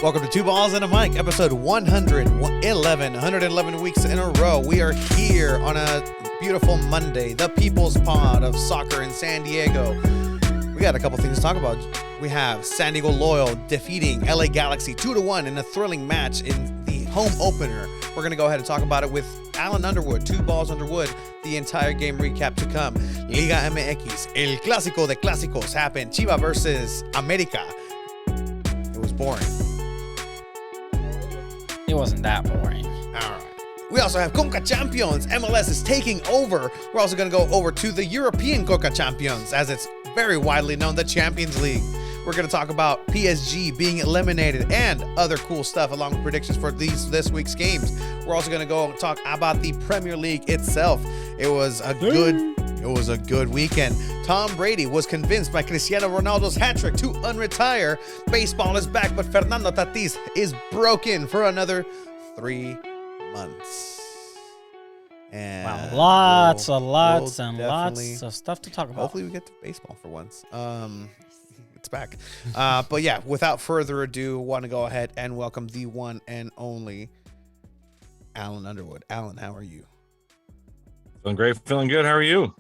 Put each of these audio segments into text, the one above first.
Welcome to Two Balls and a Mic, episode 111 weeks in a row. We are here on a beautiful Monday, the people's pod of soccer in San Diego. We got a couple things to talk about. We have San Diego Loyal defeating LA Galaxy 2-1 in a thrilling match in the home opener. We're going to go ahead and talk about it with Alan Underwood, Two Balls Underwood, the entire game recap to come. Liga MX, El Clásico de Clasicos happened. Chivas versus América. It was boring. It wasn't that boring. All right. We also have Conca Champions. MLS is taking over. We're also going to go over to the European Conca Champions, as it's very widely known, the Champions League. We're going to talk about PSG being eliminated and other cool stuff along with predictions for this week's games. We're also going to go and talk about the Premier League itself. It was a good weekend. Tom Brady was convinced by Cristiano Ronaldo's hat trick to unretire. Baseball is back, but Fernando Tatis is broken for another 3 months. And wow, lots of stuff to talk about. Hopefully we get to baseball for once. It's back. But yeah, without further ado, want to go ahead and welcome the one and only Alan Underwood. Alan, how are you? Feeling great, feeling good. How are you?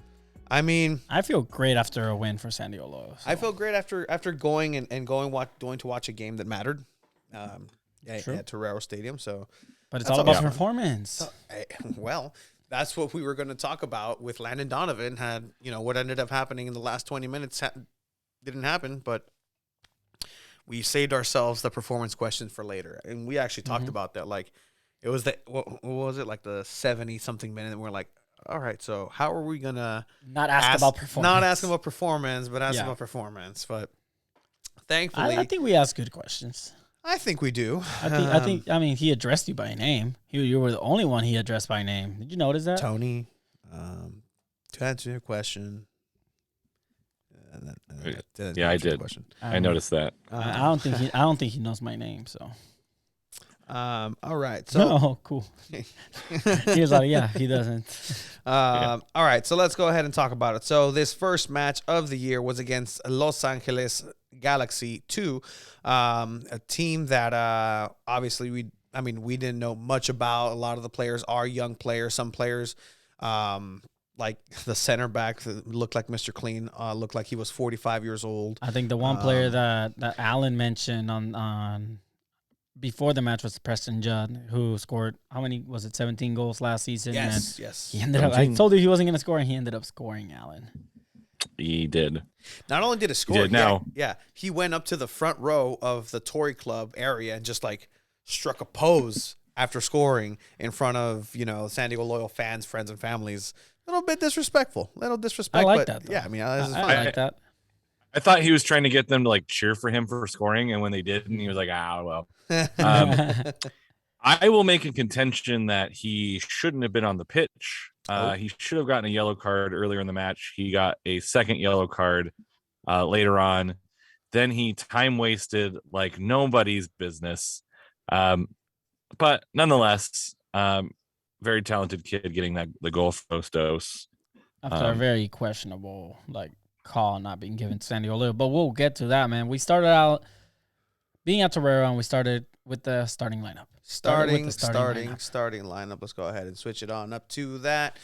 I mean, I feel great after a win for San Diego Loyal. So. I feel great after going going to watch a game that mattered. At Torero Stadium. So, but it's all about performance. Well, that's what we were going to talk about with Landon Donovan. Had what ended up happening in the last 20 minutes didn't happen, but we saved ourselves the performance questions for later, and we actually talked about that. Like, it was what was it, like the 70-something minute, and we're like, all right, so how are we gonna not ask about performance, but ask about performance? But thankfully, I think we asked good questions. I think we do. I mean, he addressed you by name. You were the only one he addressed by name. Did you notice that, Tony? To answer your question. I did. I noticed that. I don't think he knows my name. So. All right. So. Oh, cool. He was like, yeah, he doesn't. All right. So let's go ahead and talk about it. So this first match of the year was against Los Angeles Galaxy 2, a team that obviously we didn't know much about. A lot of the players are young players. Some players, like the center back that looked like Mr. Clean, looked like he was 45 years old. I think the one player that Alan mentioned on before the match was Preston Judd, who scored, how many was it, 17 goals last season? Yes. He ended up, I told you he wasn't going to score, and he ended up scoring, Alan. He did. Not only did he score, he went up to the front row of the Tory Club area and just like struck a pose after scoring in front of, San Diego Loyal fans, friends, and families. A little bit disrespectful. I like that, though. Yeah, I like that. I thought he was trying to get them to like cheer for him for scoring, and when they didn't, he was like, well. I will make a contention that he shouldn't have been on the pitch. He should have gotten a yellow card earlier in the match. He got a second yellow card later on. Then he time wasted like nobody's business. But nonetheless, very talented kid getting the goal for Ostos. After a very questionable call not being given to San Diego Loyal. But we'll get to that, man. We started out being at Torero, and we started with the starting lineup. Starting lineup. Let's go ahead and switch it on up to that.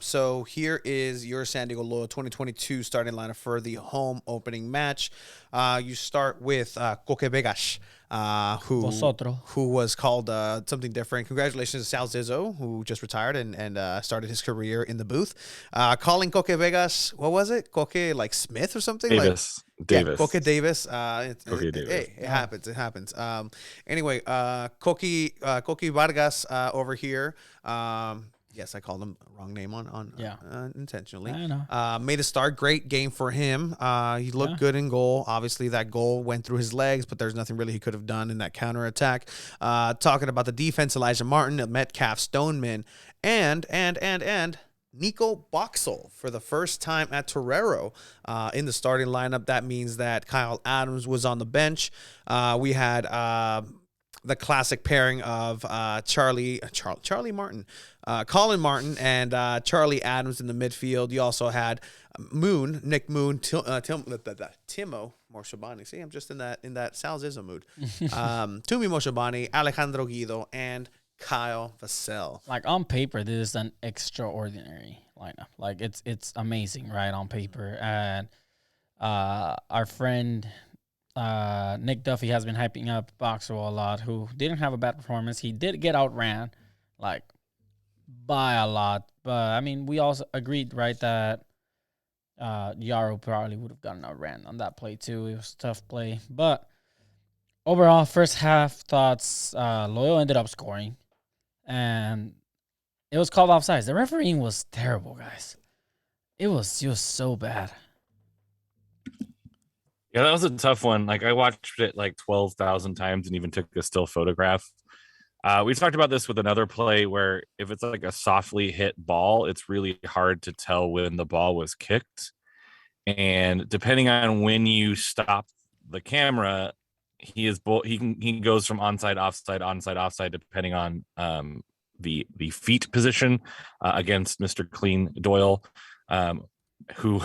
So here is your San Diego Loyal 2022 starting lineup for the home opening match. You start with Coque Vegas, who was called something different. Congratulations to Sal Zizzo, who just retired and started his career in the booth. Calling Coque Vegas, what was it? Coque Smith or something? Davis. Coque Davis. Coque Davis. Hey, it happens. Anyway, Coque Vargas over here. Yes, I called him wrong name intentionally. I know. Made a start. Great game for him. He looked good in goal. Obviously, that goal went through his legs, but there's nothing really he could have done in that counterattack. Talking about the defense, Elijah Martin, Metcalf, Stoneman, and Nico Boxall for the first time at Torero in the starting lineup. That means that Kyle Adams was on the bench. We had the classic pairing of Colin Martin and Charlie Adams in the midfield. You also had Nick Moon, Timo. Moshabani. See, I'm just in that Sal's is a mood. Tumi Moshabani, Alejandro Guido, and Kyle Vassell. Like on paper, this is an extraordinary lineup. Like it's amazing, right? On paper. And our friend Nick Duffy has been hyping up Boxwell a lot, who didn't have a bad performance. He did get outran, like, by a lot. But, I mean, we also agreed, right, that Yaro probably would have gotten outran on that play, too. It was a tough play. But overall, first half thoughts, Loyal ended up scoring. And it was called offsides. The refereeing was terrible, guys. It was so bad. Yeah, that was a tough one. Like, I watched it like 12,000 times and even took a still photograph. We talked about this with another play where if it's like a softly hit ball, it's really hard to tell when the ball was kicked. And depending on when you stop the camera, he goes from onside, offside, depending on the feet position against Mr. Clean Doyle. Who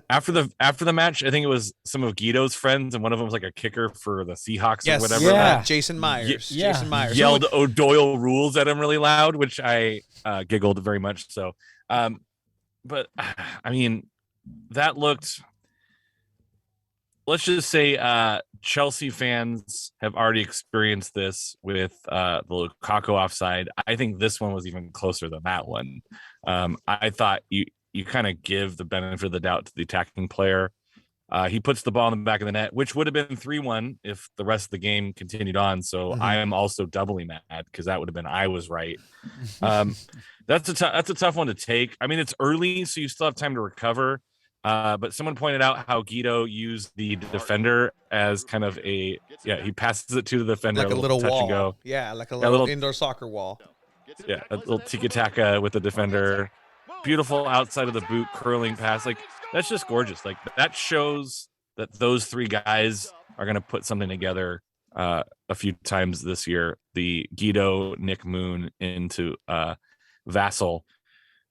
after the match, I think it was some of Guido's friends, and one of them was like a kicker for the Seahawks or whatever. Yeah. Jason Myers. Jason Myers yelled O'Doyle rules at him really loud, which I giggled very much. So, but I mean, that looked. Let's just say Chelsea fans have already experienced this with the Lukaku offside. I think this one was even closer than that one. I thought you kind of give the benefit of the doubt to the attacking player. He puts the ball in the back of the net, which would have been 3-1 if the rest of the game continued on. So I am also doubly mad because that would have been I was right. That's a tough one to take. I mean, it's early, so you still have time to recover. But someone pointed out how Guido used the defender as kind of he passes it to the defender, like a little touch wall. and go. Yeah, like a little indoor soccer wall. Yeah, a little tiki-taka with the defender. Beautiful outside of the boot curling pass. Like, that's just gorgeous. Like, that shows that those three guys are going to put something together a few times this year. The Guido, Nick Moon into Vassell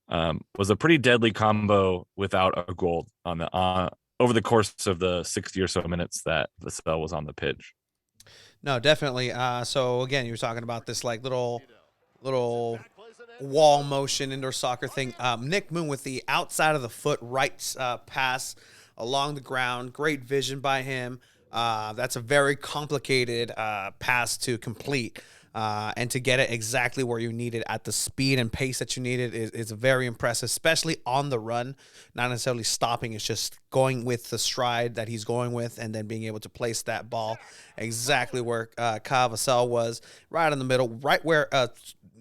was a pretty deadly combo without a goal on the over the course of the 60 or so minutes that Vassell was on the pitch. No, definitely. So again, you were talking about this like little wall motion indoor soccer thing. Nick Moon with the outside of the foot right pass along the ground. Great vision by him. That's a very complicated pass to complete. And to get it exactly where you need it at the speed and pace that you need it is very impressive, especially on the run, not necessarily stopping. It's just going with the stride that he's going with and then being able to place that ball exactly where Kyle Vassell was, right in the middle, right where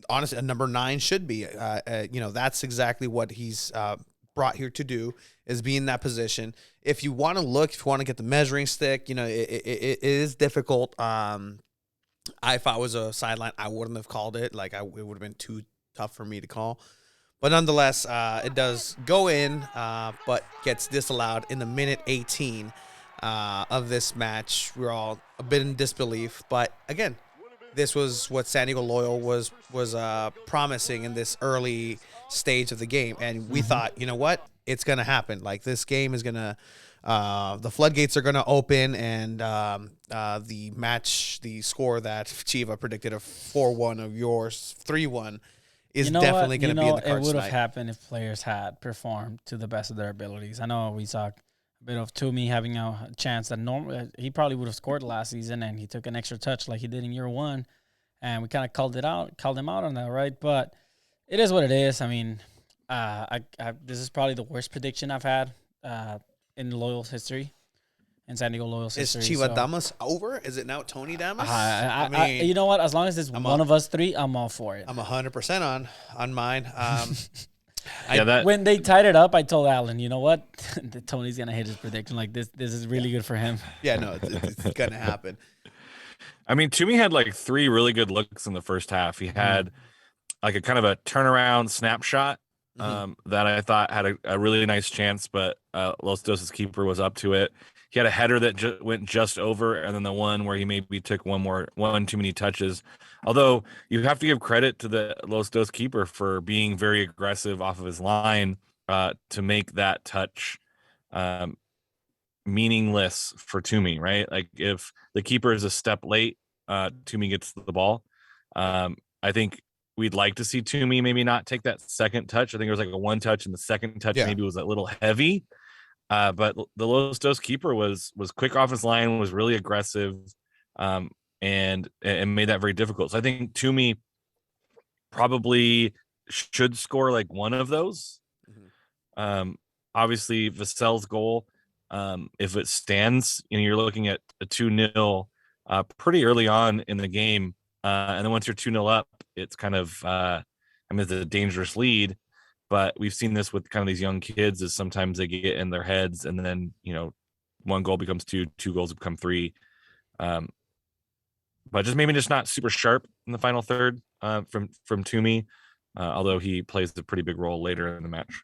honestly a number 9 should be. That's exactly what he's brought here to do, is be in that position. If you want to get the measuring stick, it is difficult. If I was a sideline, I wouldn't have called it. It would have been too tough for me to call. But nonetheless, it does go in, but gets disallowed in the minute 18 of this match. We're all a bit in disbelief. But again, this was what San Diego Loyal was promising in this early stage of the game. And we thought, you know what? It's going to happen. Like, this game is going to the floodgates are going to open, and the score that Chiva predicted of 4-1 of yours 3-1 is definitely going to be in the cards. It would have happened if players had performed to the best of their abilities. I know we saw a bit of Toomey having a chance that normally he probably would have scored last season, and he took an extra touch like he did in year 1, and we kind of called him out on that, right? But it is what it is. I mean, this is probably the worst prediction I've had in Loyal's history, in San Diego Loyal's history. Is Chiva Damas over? Is it now Tony Damas? I mean, you know what? As long as it's one of us three, I'm all for it. I'm 100% on mine. When they tied it up, I told Alan, you know what? Tony's going to hit his prediction. Like, this is really good for him. Yeah, no, it's going to happen. I mean, Toomey had like 3 really good looks in the first half. He had like a kind of a turnaround snapshot that I thought had a really nice chance, but Los Dos' keeper was up to it. He had a header that went just over, and then the one where he maybe took one too many touches. Although you have to give credit to the Los Dos keeper for being very aggressive off of his line to make that touch meaningless for Toomey, right? Like if the keeper is a step late, Toomey gets the ball. I think we'd like to see Toomey maybe not take that second touch. I think it was like a one touch, and the second touch maybe was a little heavy. But the Los Dos keeper was quick off his line, was really aggressive, and made that very difficult. So I think Toomey probably should score like one of those. Obviously, Vassell's goal, if it stands, you're looking at a 2-0 pretty early on in the game. And then once you're 2-0 up, it's kind of, it's a dangerous lead. But we've seen this with kind of these young kids, is sometimes they get in their heads, and then, one goal becomes two goals become three. But just maybe just not super sharp in the final third from Toomey, although he plays a pretty big role later in the match.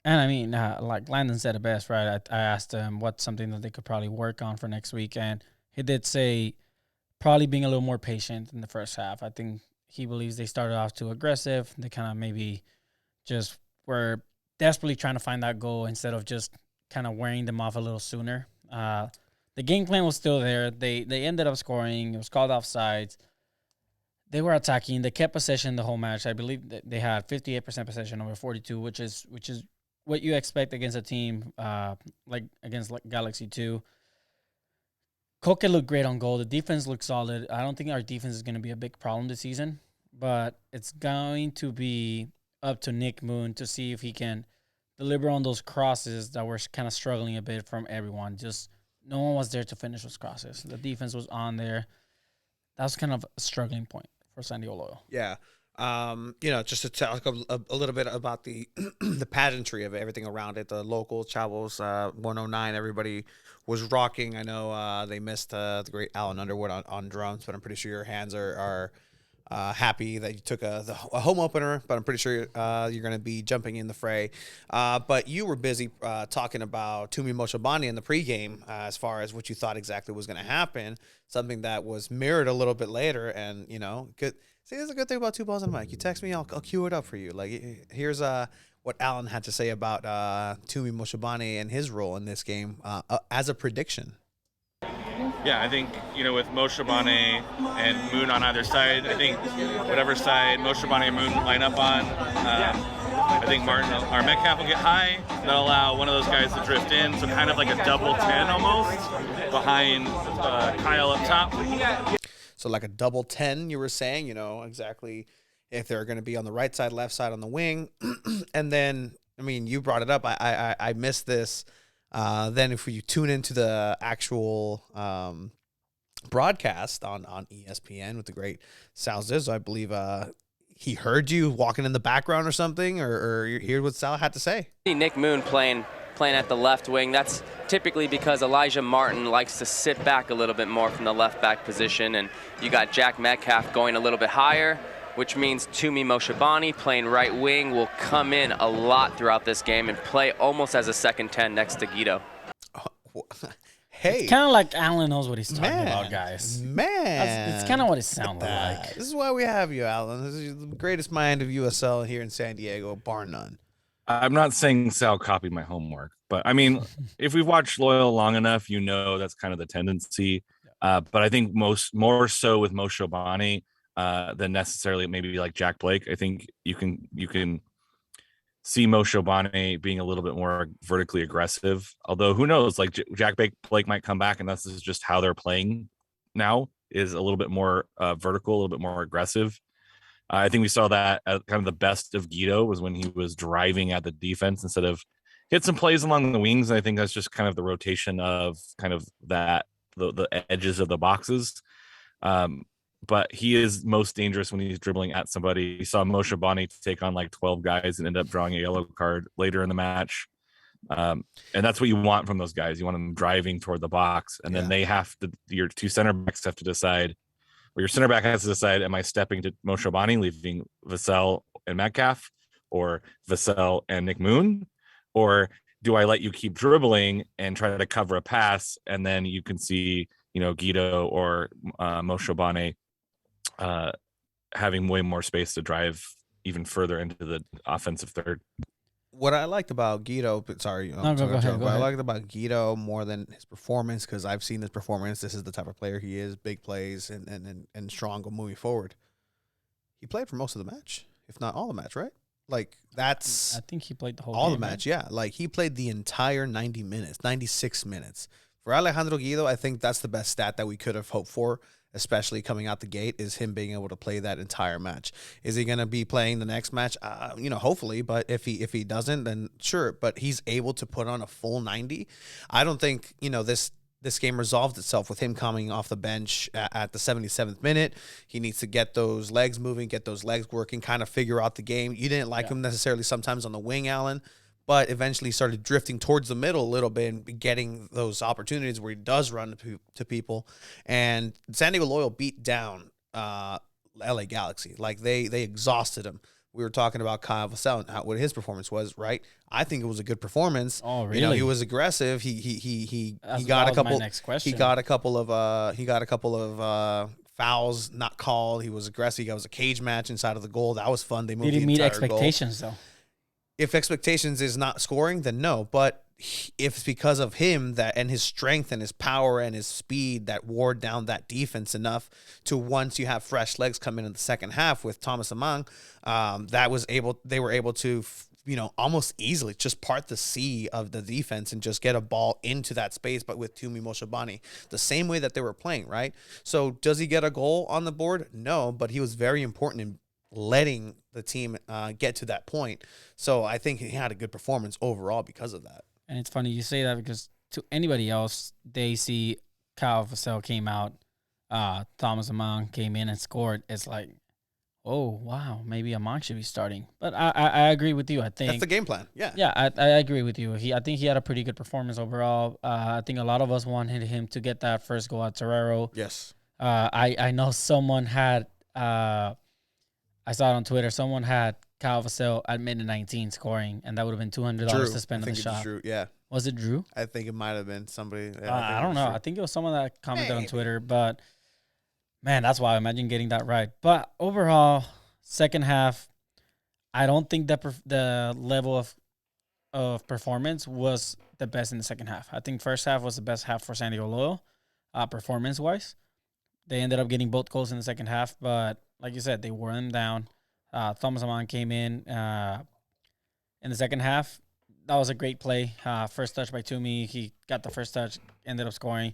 And I mean, like Landon said it best, right? I asked him what's something that they could probably work on for next week, and he did say probably being a little more patient in the first half. I think he believes they started off too aggressive. They kind of maybe just were desperately trying to find that goal instead of just kind of wearing them off a little sooner. The game plan was still there. They ended up scoring. It was called offsides. They were attacking. They kept possession the whole match. I believe that they had 58% possession over 42, which is what you expect against a team like against Galaxy 2. Koke looked great on goal. The defense looked solid. I don't think our defense is going to be a big problem this season, but it's going to be up to Nick Moon to see if he can deliver on those crosses that were kind of struggling a bit from everyone. Just no one was there to finish those crosses. The defense was on there. That was kind of a struggling point for Sandy Oloyo. Yeah. Just to talk a little bit about the the pageantry of everything around it, the local Chavos 109, everybody was rocking. I know they missed the great Alan Underwood on drums, but I'm pretty sure your hands are happy that you took a home opener, but I'm pretty sure you're going to be jumping in the fray. But you were busy talking about Toomey Moshobani in the pregame as far as what you thought exactly was going to happen, something that was mirrored a little bit later. And, good. See, there's a good thing about Two Balls and Mike. You text me, I'll cue it up for you. Like, here's what Alan had to say about Toomey Moshobani and his role in this game as a prediction. Yeah, I think, with Moshobani and Moon on either side, I think whatever side Moshobani and Moon line up on, I think Martin or Metcalf will get high. That'll allow one of those guys to drift in. So kind of like a double 10 almost behind Kyle up top. So like a double 10, you were saying, exactly if they're going to be on the right side, left side on the wing. And then, you brought it up. I missed this. Then if you tune into the actual broadcast on ESPN with the great Sal Zizzo, I believe he heard you walking in the background or something, or you heard what Sal had to say. Nick Moon playing at the left wing. That's typically because Elijah Martin likes to sit back a little bit more from the left back position, and you got Jack Metcalf going a little bit higher, which means Toomey Moshobani playing right wing will come in a lot throughout this game and play almost as a second 10 next to Guido. Hey. It's kind of like Alan knows what he's talking about, guys. Man. It's kind of what it sounded like. This is why we have you, Alan. This is the greatest mind of USL here in San Diego, bar none. I'm not saying Sal copied my homework, but if we've watched Loyal long enough, that's kind of the tendency. But I think more so with Moshobani than necessarily maybe like Jack Blake. I think you can see Moshobani being a little bit more vertically aggressive. Although who knows, like Jack Blake might come back, and this is just how they're playing now, is a little bit more vertical, a little bit more aggressive. I think we saw that at kind of the best of Guido was when he was driving at the defense instead of hit some plays along the wings. And I think that's just kind of the rotation of kind of that the edges of the boxes. But he is most dangerous when he's dribbling at somebody. You saw Moshobani take on like 12 guys and end up drawing a yellow card later in the match. And that's what you want from those guys. You want them driving toward the box, and then your two center backs have to decide. Or your center back has to decide, am I stepping to Moshobani, leaving Vassell and Metcalf, or Vassell and Nick Moon? Or do I let you keep dribbling and try to cover a pass, and then you can see, Guido or Moshobani having way more space to drive even further into the offensive third? What I liked about Guido, but sorry, No, go ahead. What I liked about Guido more than his performance, because I've seen his performance. This is the type of player he is: big plays and strong moving forward. He played for most of the match, if not all the match, right? Like that's. I think he played the whole all game, the match, right? yeah. Like he played the entire 90 minutes, 96 minutes. For Alejandro Guido, I think that's the best stat that we could have hoped for, especially coming out the gate, is him being able to play that entire match. Is he going to be playing the next match? Hopefully, but if he doesn't, then sure. But he's able to put on a full 90. I don't think, this game resolved itself with him coming off the bench at the 77th minute. He needs to get those legs moving, get those legs working, kind of figure out the game. You didn't like him necessarily sometimes on the wing, Alan, but eventually started drifting towards the middle a little bit and getting those opportunities where he does run to people. And San Diego Loyal beat down LA Galaxy. Like they exhausted him. We were talking about Kyle Vassell and what his performance was, right? I think it was a good performance. Oh, really? He was aggressive. He That got a was couple. my next question. He got a couple of fouls not called. He was aggressive. It was a cage match inside of the goal. That was fun. They moved. Did he the meet entire expectations goal. though? If expectations is not scoring, then no. But if it's because of him and his strength and his power and his speed that wore down that defense enough to, once you have fresh legs come in the second half with Thomas Amang, they were able to almost easily just part the sea of the defense and just get a ball into that space, but with Tumi Moshabani, the same way that they were playing, right? So does he get a goal on the board? No, but he was very important in letting the team get to that point. So I think he had a good performance overall because of that. And it's funny you say that, because to anybody else, they see Kyle Vassell came out, Thomas Amang came in and scored. It's like, oh, wow, maybe Amang should be starting. But I agree with you. I think that's the game plan. Yeah. Yeah, I agree with you. I think he had a pretty good performance overall. I think a lot of us wanted him to get that first goal at Torero. Yes. I know someone had I saw it on Twitter. Someone had Kyle Vassell at minute 19 scoring, and that would have been $200 to spend on the shot. Drew. Yeah. Was it Drew? I think it might have been somebody. I don't know. I think it was someone that commented on Twitter, but man, that's why I imagine getting that right. But overall, second half, I don't think that the level of performance was the best in the second half. I think first half was the best half for San Diego Loyal, performance-wise. They ended up getting both goals in the second half, but like you said, they wore them down. Thomas Amang came in the second half. That was a great play. First touch by Toomey. He got the first touch, ended up scoring.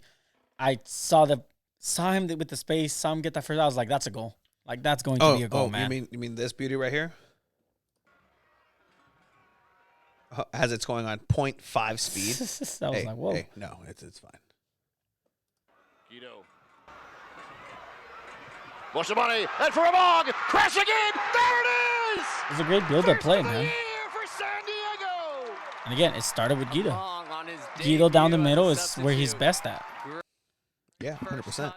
I saw him with the space, saw him get that first. I was like, that's a goal. Like, that's going to be a goal, man. You mean this beauty right here? As it's going on 0.5 speed. I was like, whoa. Hey, no, it's fine. Guido. Moshabani, and for Amang, crashing in, there it is! It was a great build-up play, man. For San Diego. And again, it started with Guido. Guido down the middle is where he's best at. Yeah, 100%.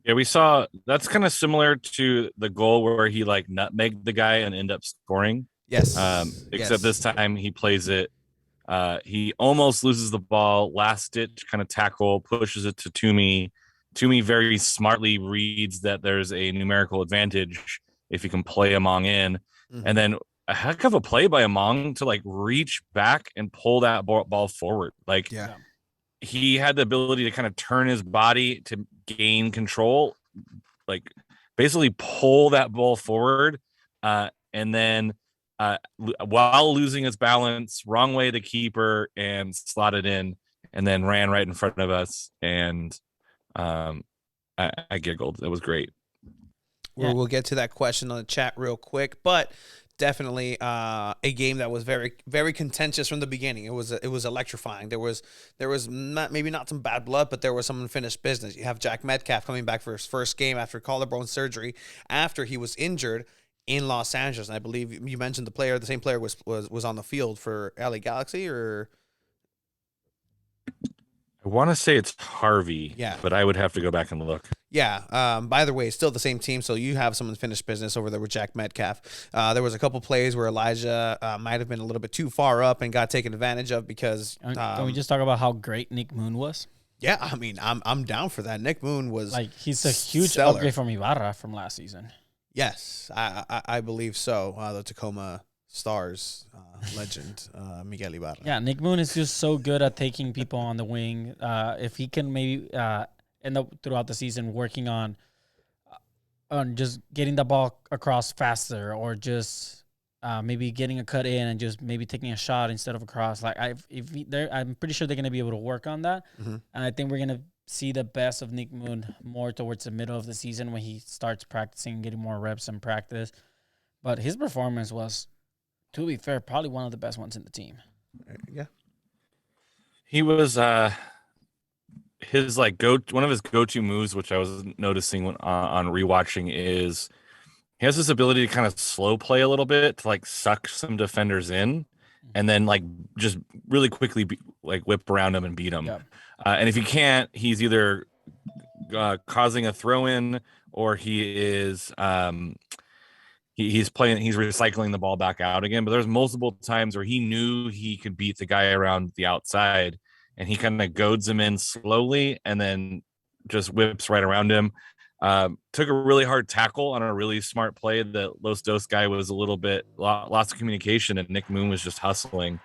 Yeah, we saw that's kind of similar to the goal where he nutmegged the guy and ended up scoring. Yes. Except this time he plays it. He almost loses the ball. Last ditch kind of tackle, pushes it to Toomey. Toomey very smartly reads that there's a numerical advantage if he can play Amang in. Mm-hmm. And then a heck of a play by Amang to reach back and pull that ball forward. He had the ability to kind of turn his body to gain control, basically pull that ball forward. And then while losing his balance, wrong way to keeper and slotted in, and then ran right in front of us. And I giggled. It was great. Yeah. We'll get to that question on the chat real quick, but definitely a game that was very, very contentious from the beginning. It was electrifying. There was maybe not some bad blood, but there was some unfinished business. You have Jack Metcalf coming back for his first game after collarbone surgery, after he was injured in Los Angeles. And I believe you mentioned the same player was on the field for LA Galaxy, or I want to say it's Harvey, yeah, but I would have to go back and look. Yeah. By the way, still the same team, so you have some unfinished business over there with Jack Metcalf. There was a couple plays where Elijah might have been a little bit too far up and got taken advantage of because. Can we just talk about how great Nick Moon was? Yeah, I mean, I'm down for that. Nick Moon was he's a huge stellar upgrade from Ibarra from last season. Yes, I believe so. The Tacoma Stars legend Miguel Ibarra. Yeah, Nick Moon is just so good at taking people on the wing. If he can maybe end up throughout the season working on just getting the ball across faster, or just maybe getting a cut in and just maybe taking a shot instead of a cross. Like I'm pretty sure they're going to be able to work on that. Mm-hmm. And I think we're going to see the best of Nick Moon more towards the middle of the season when he starts practicing, getting more reps in practice. But his performance was, to be fair, probably one of the best ones in the team. Yeah. He was his one of his go-to moves, which I was noticing on rewatching, is he has this ability to kind of slow play a little bit to suck some defenders in, and then just really quickly whip around them and beat them. Yep. And if he can't, he's either causing a throw in, or he is he's recycling the ball back out again. But there's multiple times where he knew he could beat the guy around the outside, and he kind of goads him in slowly and then just whips right around him. Took a really hard tackle on a really smart play. The Los Dos guy was a little bit lots of communication, and Nick Moon was just hustling.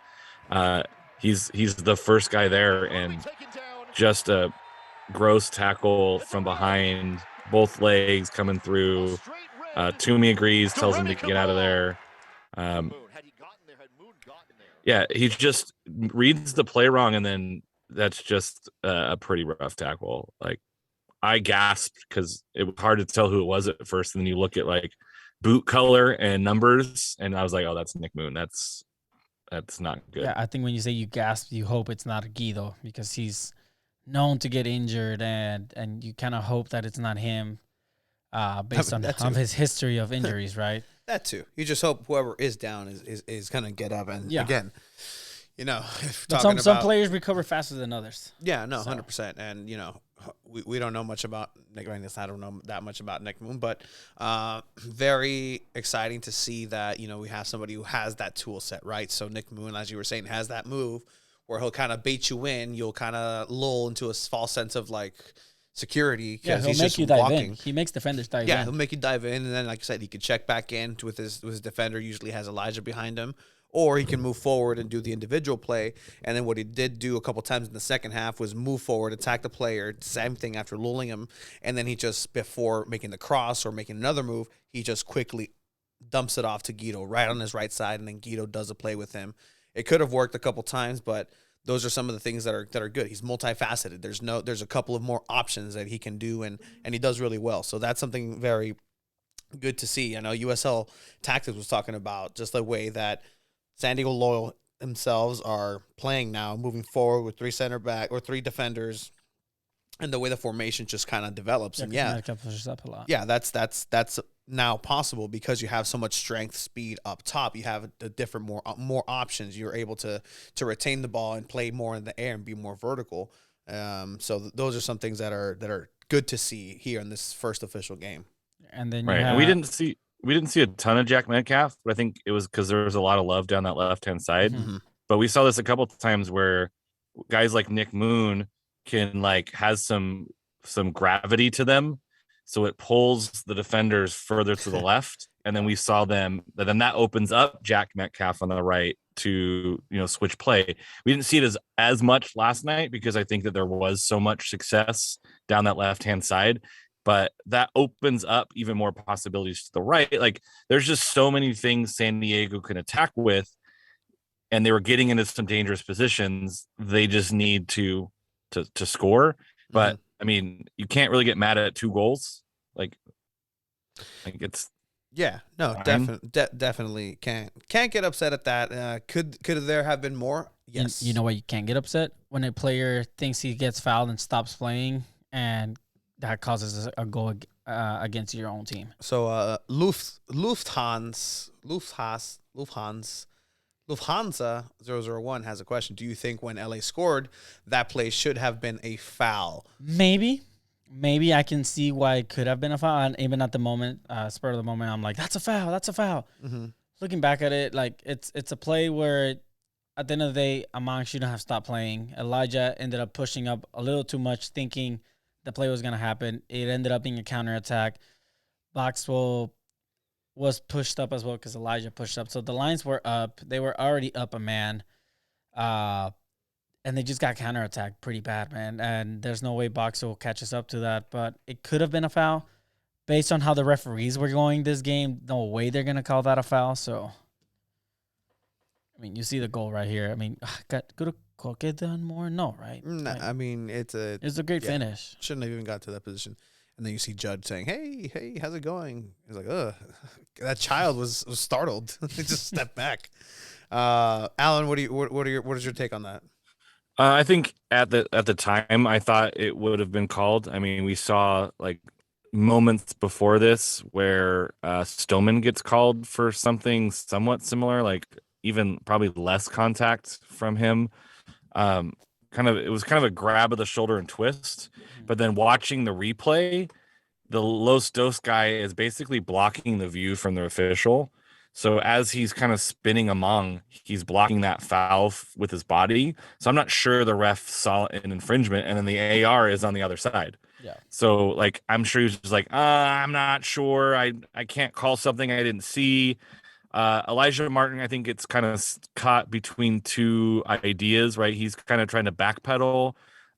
He's the first guy there, and just a gross tackle from behind, both legs coming through. Toomey agrees, tells him to get out of there. Yeah, he just reads the play wrong, and then that's just a pretty rough tackle. I gasped because it was hard to tell who it was at first, and then you look at boot color and numbers, and I was like, oh, that's Nick Moon. That's not good. Yeah, I think when you say you gasp, you hope it's not Guido, because he's known to get injured, and you kind of hope that it's not him based on his history of injuries, right? That too. You just hope whoever is down is going to get up. And again, but some players recover faster than others. Yeah, no, 100%. And, we don't know much about Nick. I don't know that much about Nick Moon, but very exciting to see that, we have somebody who has that tool set, right? So Nick Moon, as you were saying, has that move where he'll kind of bait you in. You'll kind of lull into a false sense of security. Yeah, he'll make you dive in. He makes defenders dive in. Yeah, he'll make you dive in, and then, like I said, he could check back in with his defender. Usually has Elijah behind him, or he can move forward and do the individual play. And then what he did do a couple times in the second half was move forward, attack the player. Same thing after lulling him, and then he just, before making the cross or making another move, he just quickly dumps it off to Guido right on his right side, and then Guido does a play with him. It could have worked a couple times, but those are some of the things that are good. He's multifaceted. There's a couple of more options that he can do, and he does really well. So that's something very good to see. I know USL Tactics was talking about just the way that San Diego Loyal themselves are playing now, moving forward with 3 center back or 3 defenders, and the way the formation just kind of develops. Yeah, and pushes up a lot. Yeah, that's now possible because you have so much strength, speed up top. You have a different, more options. You're able to retain the ball and play more in the air and be more vertical. So those are some things that are good to see here in this first official game. And then and we didn't see a ton of Jack Metcalf, but I think it was because there was a lot of love down that left-hand side. Mm-hmm. But we saw this a couple of times where guys like Nick Moon can has some gravity to them, so it pulls the defenders further to the left, and then we saw them. Then that opens up Jack Metcalf on the right to switch play. We didn't see it as much last night because I think that there was so much success down that left-hand side. But that opens up even more possibilities to the right. There's just so many things San Diego can attack with, and they were getting into some dangerous positions. They just need to score. But I mean, you can't really get mad at 2 goals. It's definitely can't get upset at that. Could there have been more? Yes. You know why you can't get upset? When a player thinks he gets fouled and stops playing, and that causes a goal against your own team. So Lufthansa 001 has a question. Do you think when LA scored, that play should have been a foul? Maybe I can see why it could have been a foul. And even at the moment, spur of the moment, I'm like, that's a foul. Mm-hmm. Looking back at it, it's a play where at the end of the day, Amang shouldn't have stopped playing. Elijah ended up pushing up a little too much, thinking the play was going to happen. It ended up being a counterattack. Boxwell was pushed up as well because Elijah pushed up. So the lines were up. They were already up a man. And they just got counterattacked pretty bad, man. And there's no way Boxer will catch us up to that. But it could have been a foul. Based on how the referees were going this game, no way they're going to call that a foul. So, I mean, you see the goal right here. I mean, could have get done more? No, right? Nah, Like, I mean, it's a great finish. Shouldn't have even got to that position. And then you see Judge saying, hey, how's it going? He's like, ugh. That child was startled. He just stepped back. Alan, what is your take on that? I think at the time, I thought it would have been called. I mean, we saw like moments before this where Stoneman gets called for something somewhat similar, like even probably less contact from him. It was kind of a grab of the shoulder and twist. But then watching the replay, the Los Dos guy is basically blocking the view from the official. So as he's kind of spinning among, he's blocking that foul with his body. So I'm not sure the ref saw an infringement, and then the AR is on the other side. Yeah. So like I'm sure he was just like, I'm not sure. I can't call something I didn't see. Elijah Martin, I think, gets kind of caught between two ideas, right? He's kind of trying to backpedal,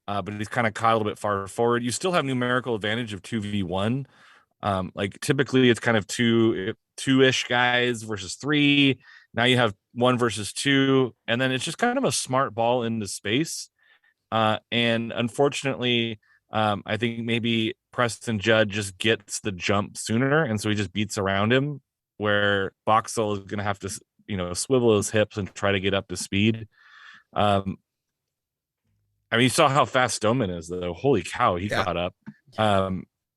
but he's kind of caught a little bit far forward. You still have numerical advantage of 2v1. Like typically it's kind of two-ish guys versus 3. Now you have 1 versus 2, and then it's just kind of a smart ball into space. And unfortunately, I think maybe Preston Judd just gets the jump sooner, and so he just beats around him, where Boxall is going to have to, swivel his hips and try to get up to speed. I mean, you saw how fast Stoneman is, though. Holy cow, he caught up.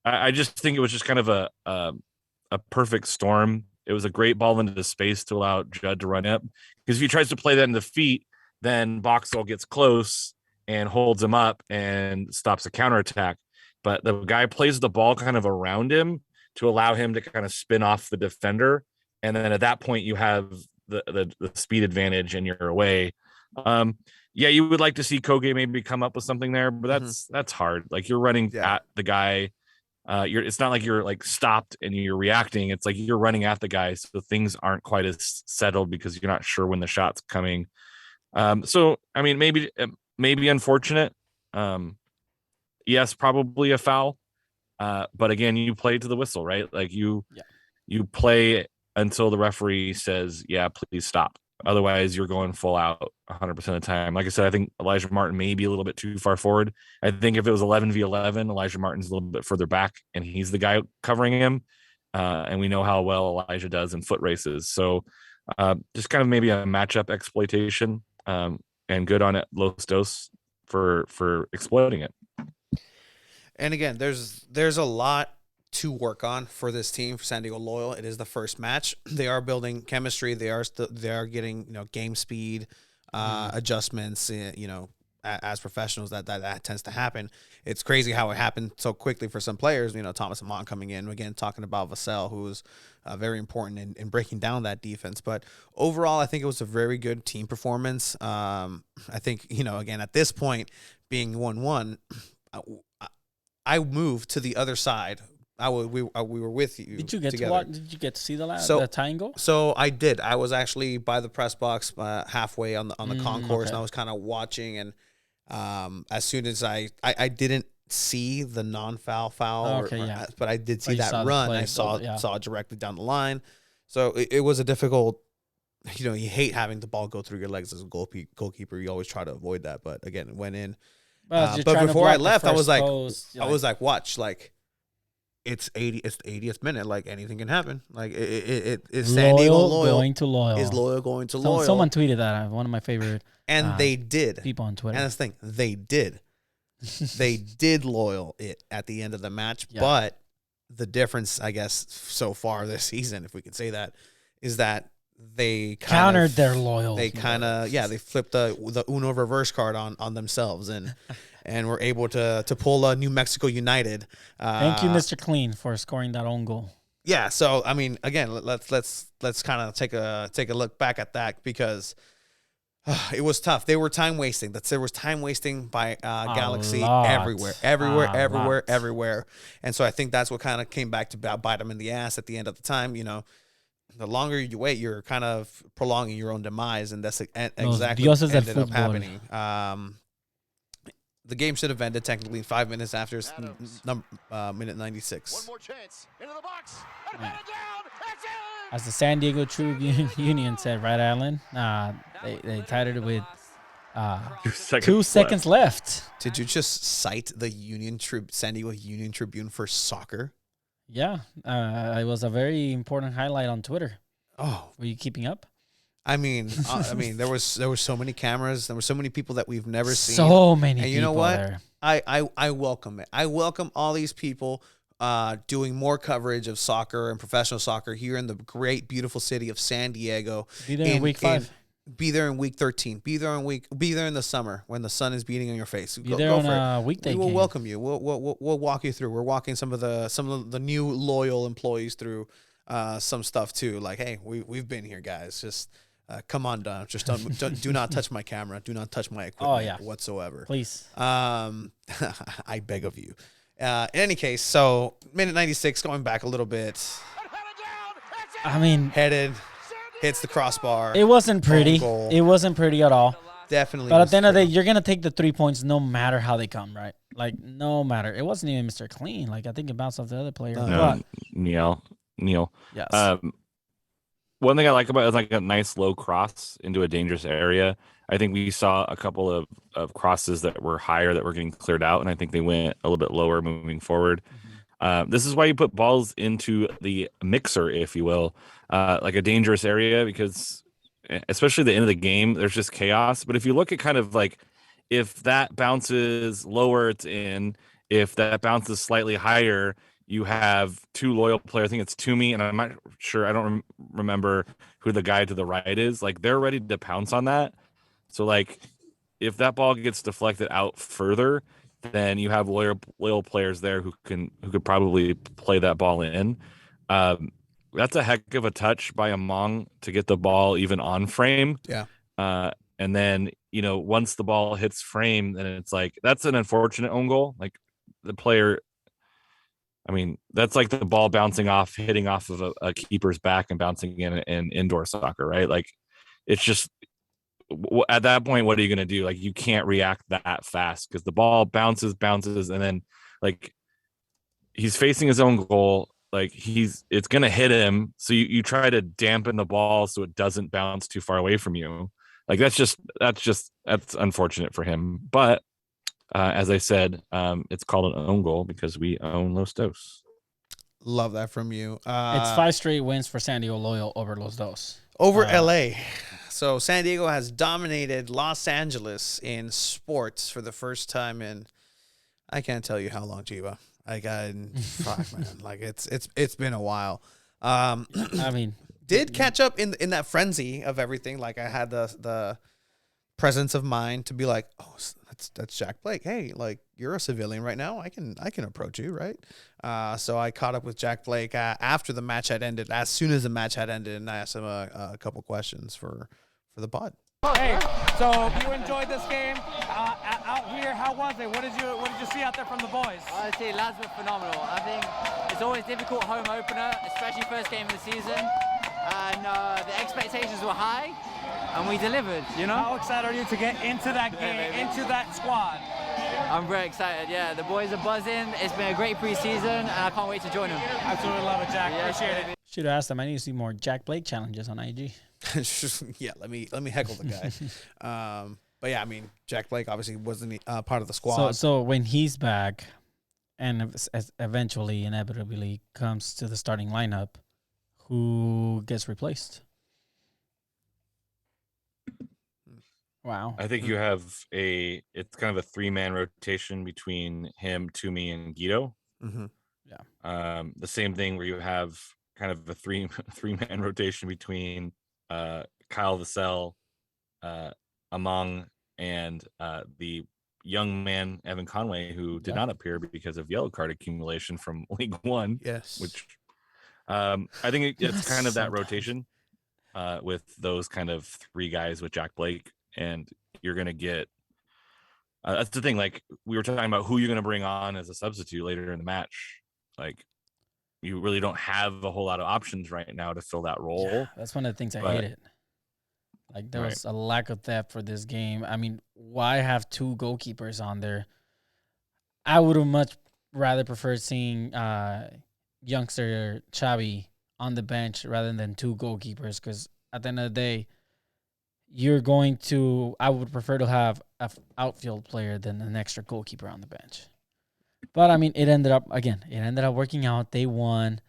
I just think it was just kind of a perfect storm. It was a great ball into the space to allow Judd to run up. Because if he tries to play that in the feet, then Boxall gets close and holds him up and stops a counterattack. But the guy plays the ball kind of around him to allow him to kind of spin off the defender. And then at that point, you have the speed advantage and you're away. You would like to see Koge maybe come up with something there, but that's hard. Like you're running at the guy. It's not like you're like stopped and you're reacting. It's like you're running at the guy, so things aren't quite as settled because you're not sure when the shot's coming. So I mean, maybe unfortunate. Yes, probably a foul. But again, you play to the whistle, right? Like you play until the referee says, "Yeah, please stop." Otherwise, you're going full out 100% of the time. Like I said, I think Elijah Martin may be a little bit too far forward. I think if it was 11v11, Elijah Martin's a little bit further back, and he's the guy covering him. And we know how well Elijah does in foot races. So just kind of maybe a matchup exploitation, and good on it, Los Dos, for exploiting it. And again, there's a lot to work on for this team, for San Diego Loyal. It is the first match. They are building chemistry. They are getting game speed adjustments. As professionals, that tends to happen. It's crazy how it happened so quickly for some players. Thomas Amon coming in again, talking about Vassell, who was very important in breaking down that defense. But overall, I think it was a very good team performance. I think again at this point, being 1-1, I moved to the other side. We were with you. Did you get together. to watch? Did you get to see the tying goal? So I did. I was actually by the press box, halfway on the concourse, and I was kind of watching. And as soon as I didn't see the non-foul, but I did see that run. I saw it directly down the line. So it was a difficult. You hate having the ball go through your legs as a goalkeeper. You always try to avoid that. But again, it went in. But before I left, I was like, watch, like. It's the 80th minute. Like anything can happen. Like it is San Diego Loyal going to Loyal. Is Loyal going to Loyal? Someone tweeted that. One of my favorite. And they did. People on Twitter. And that's the thing. They did. They did Loyal it at the end of the match. Yeah. But the difference, I guess, so far this season, if we could say that, is that they countered their Loyal. They they flipped the Uno reverse card on themselves and were able to pull a New Mexico United. Thank you, Mr. Clean, for scoring that own goal. Yeah, so I mean, again, let's kind of take a look back at that, because it was tough. They were time wasting. There was time wasting by Galaxy everywhere. And so I think that's what kind of came back to bite them in the ass at the end of the time. the longer you wait, you're kind of prolonging your own demise, and that's exactly Los what dioses del ended up fútbol. happening. The game should have ended technically 5 minutes after minute 96. One more chance. Into the box. And Yeah. batted down. That's in. As the San Diego Tribune Union said, right, Alan? They tied it with 2 seconds left. Did you just cite the San Diego Union Tribune for soccer? Yeah, it was a very important highlight on Twitter. Oh, Were you keeping up? I mean, there was so many cameras. There were so many people that we've never seen. So many And people you know what? there. I welcome it. I welcome all these people doing more coverage of soccer and professional soccer here in the great, beautiful city of San Diego. Be there in week 5. Be there in week 13. Be there in the summer when the sun is beating on your face. Be there on a weekday We will game. welcome you. We'll walk you through. We're walking some of the new loyal employees through some stuff too. Like, hey, we've been here, guys. Just come on down. Just do not touch my camera. Do not touch my equipment whatsoever. Please. I beg of you. In any case, so minute 96, going back a little bit, I mean, headed, hits the crossbar. it wasn't pretty. goal. It wasn't pretty at all. Definitely. But at the end of the day, you're going to take the 3 points no matter how they come, right? Like, no matter. It wasn't even Mr. Clean. Like, I think it bounced off the other player. No, But, Neil. yes. One thing I like about it is like a nice low cross into a dangerous area. I think we saw a couple of crosses that were higher that were getting cleared out, and I think they went a little bit lower moving forward. This is why you put balls into the mixer, if you will, like a dangerous area, because especially the end of the game, there's just chaos. But if you look at kind of like if that bounces lower, it's in. If that bounces slightly higher, you have 2 loyal players. I think it's Toomey, and I'm not sure. I don't remember who the guy to the right is. Like, they're ready to pounce on that. So, like, if that ball gets deflected out further, then you have loyal players there who could probably play that ball in. That's a heck of a touch by Among to get the ball even on frame. Yeah. And then, once the ball hits frame, then it's like, that's an unfortunate own goal. Like, the player, I mean, that's like the ball bouncing off, hitting off of a keeper's back and bouncing in indoor soccer, right? Like, it's just, at that point, what are you going to do? Like, you can't react that fast because the ball bounces, and then, like, he's facing his own goal. Like, it's going to hit him. So you try to dampen the ball so it doesn't bounce too far away from you. Like, that's unfortunate for him. But as I said, it's called an own goal because we own Los Dos. Love that from you. It's 5 straight wins for San Diego Loyal over Los Dos. Over LA. So San Diego has dominated Los Angeles in sports for the first time in, I can't tell you how long, Chiba. Fuck, man. Like, it's been a while. I mean, Did catch up in that frenzy of everything. Like, I had the presence of mind to be like, oh, that's Jack Blake. Hey, like, you're a civilian right now. I can approach you, right? So I caught up with Jack Blake after the match had ended. As soon as the match had ended, and I asked him a couple questions for the pod. Hey, so you enjoyed this game out here? How was it? What did you see out there from the boys? Honestly, lads were phenomenal. I think it's always difficult home opener, especially first game of the season. And the expectations were high, and we delivered. How excited are you to get into that game, into that squad? I'm very excited. Yeah, the boys are buzzing. It's been a great preseason, and I can't wait to join them. Absolutely love it, Jack. Yeah, Appreciate it. should have asked them. I need to see more Jack Blake challenges on IG. Yeah, let me heckle the guy. But yeah, I mean, Jack Blake obviously wasn't part of the squad. So when he's back and eventually, inevitably comes to the starting lineup, who gets replaced? Wow. I think you have it's kind of a 3-man rotation between him, Toomey, and Guido. Mm-hmm. Yeah. The same thing where you have kind of a three-man rotation between Kyle Vassell, Among, and the young man Evan Conway, who did not appear because of yellow card accumulation from League One. Yes. Which I think it's kind of that rotation with those kind of 3 guys with Jack Blake, and you're going to get that's the thing. Like, we were talking about who you're going to bring on as a substitute later in the match. Like, you really don't have a whole lot of options right now to fill that role. Yeah, that's one of the things I hated. Like, there was a lack of depth for this game. I mean, why have 2 goalkeepers on there? I would have much rather preferred seeing youngster Xavi on the bench rather than 2 goalkeepers, because at the end of the day, I would prefer to have an outfield player than an extra goalkeeper on the bench. But, I mean, it ended up working out. They won.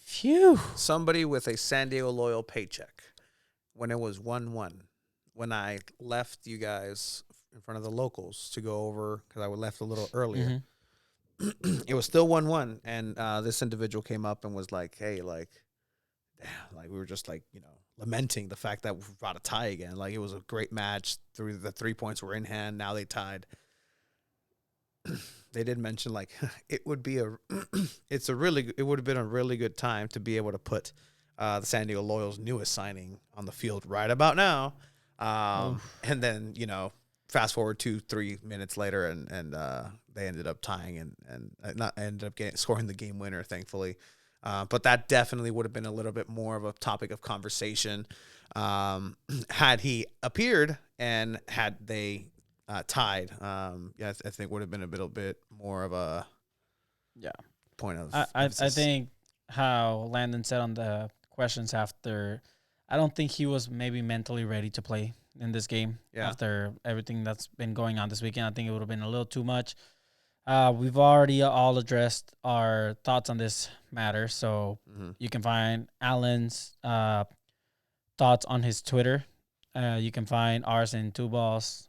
Phew. Somebody with a San Diego Loyal paycheck, when it was 1-1, when I left you guys in front of the locals to go over, because I left a little earlier, it was still 1-1, and this individual came up and was like, hey, like, damn, like, we were just, like, lamenting the fact that we brought a tie again. Like, it was a great match. The 3 points were in hand. Now they tied. They did mention, like, it would have been a really good time to be able to put the San Diego Loyal's newest signing on the field right about now. And then, fast forward 2-3 minutes later, and they ended up tying and scoring the game winner, thankfully. But that definitely would have been a little bit more of a topic of conversation had he appeared, and had they tied. I think would have been a little bit more of a point of I think how Landon said on the questions after, I don't think he was maybe mentally ready to play in this game after everything that's been going on this weekend. I think it would have been a little too much. We've already all addressed our thoughts on this matter, so you can find Alan's thoughts on his Twitter. You can find ours in Two Balls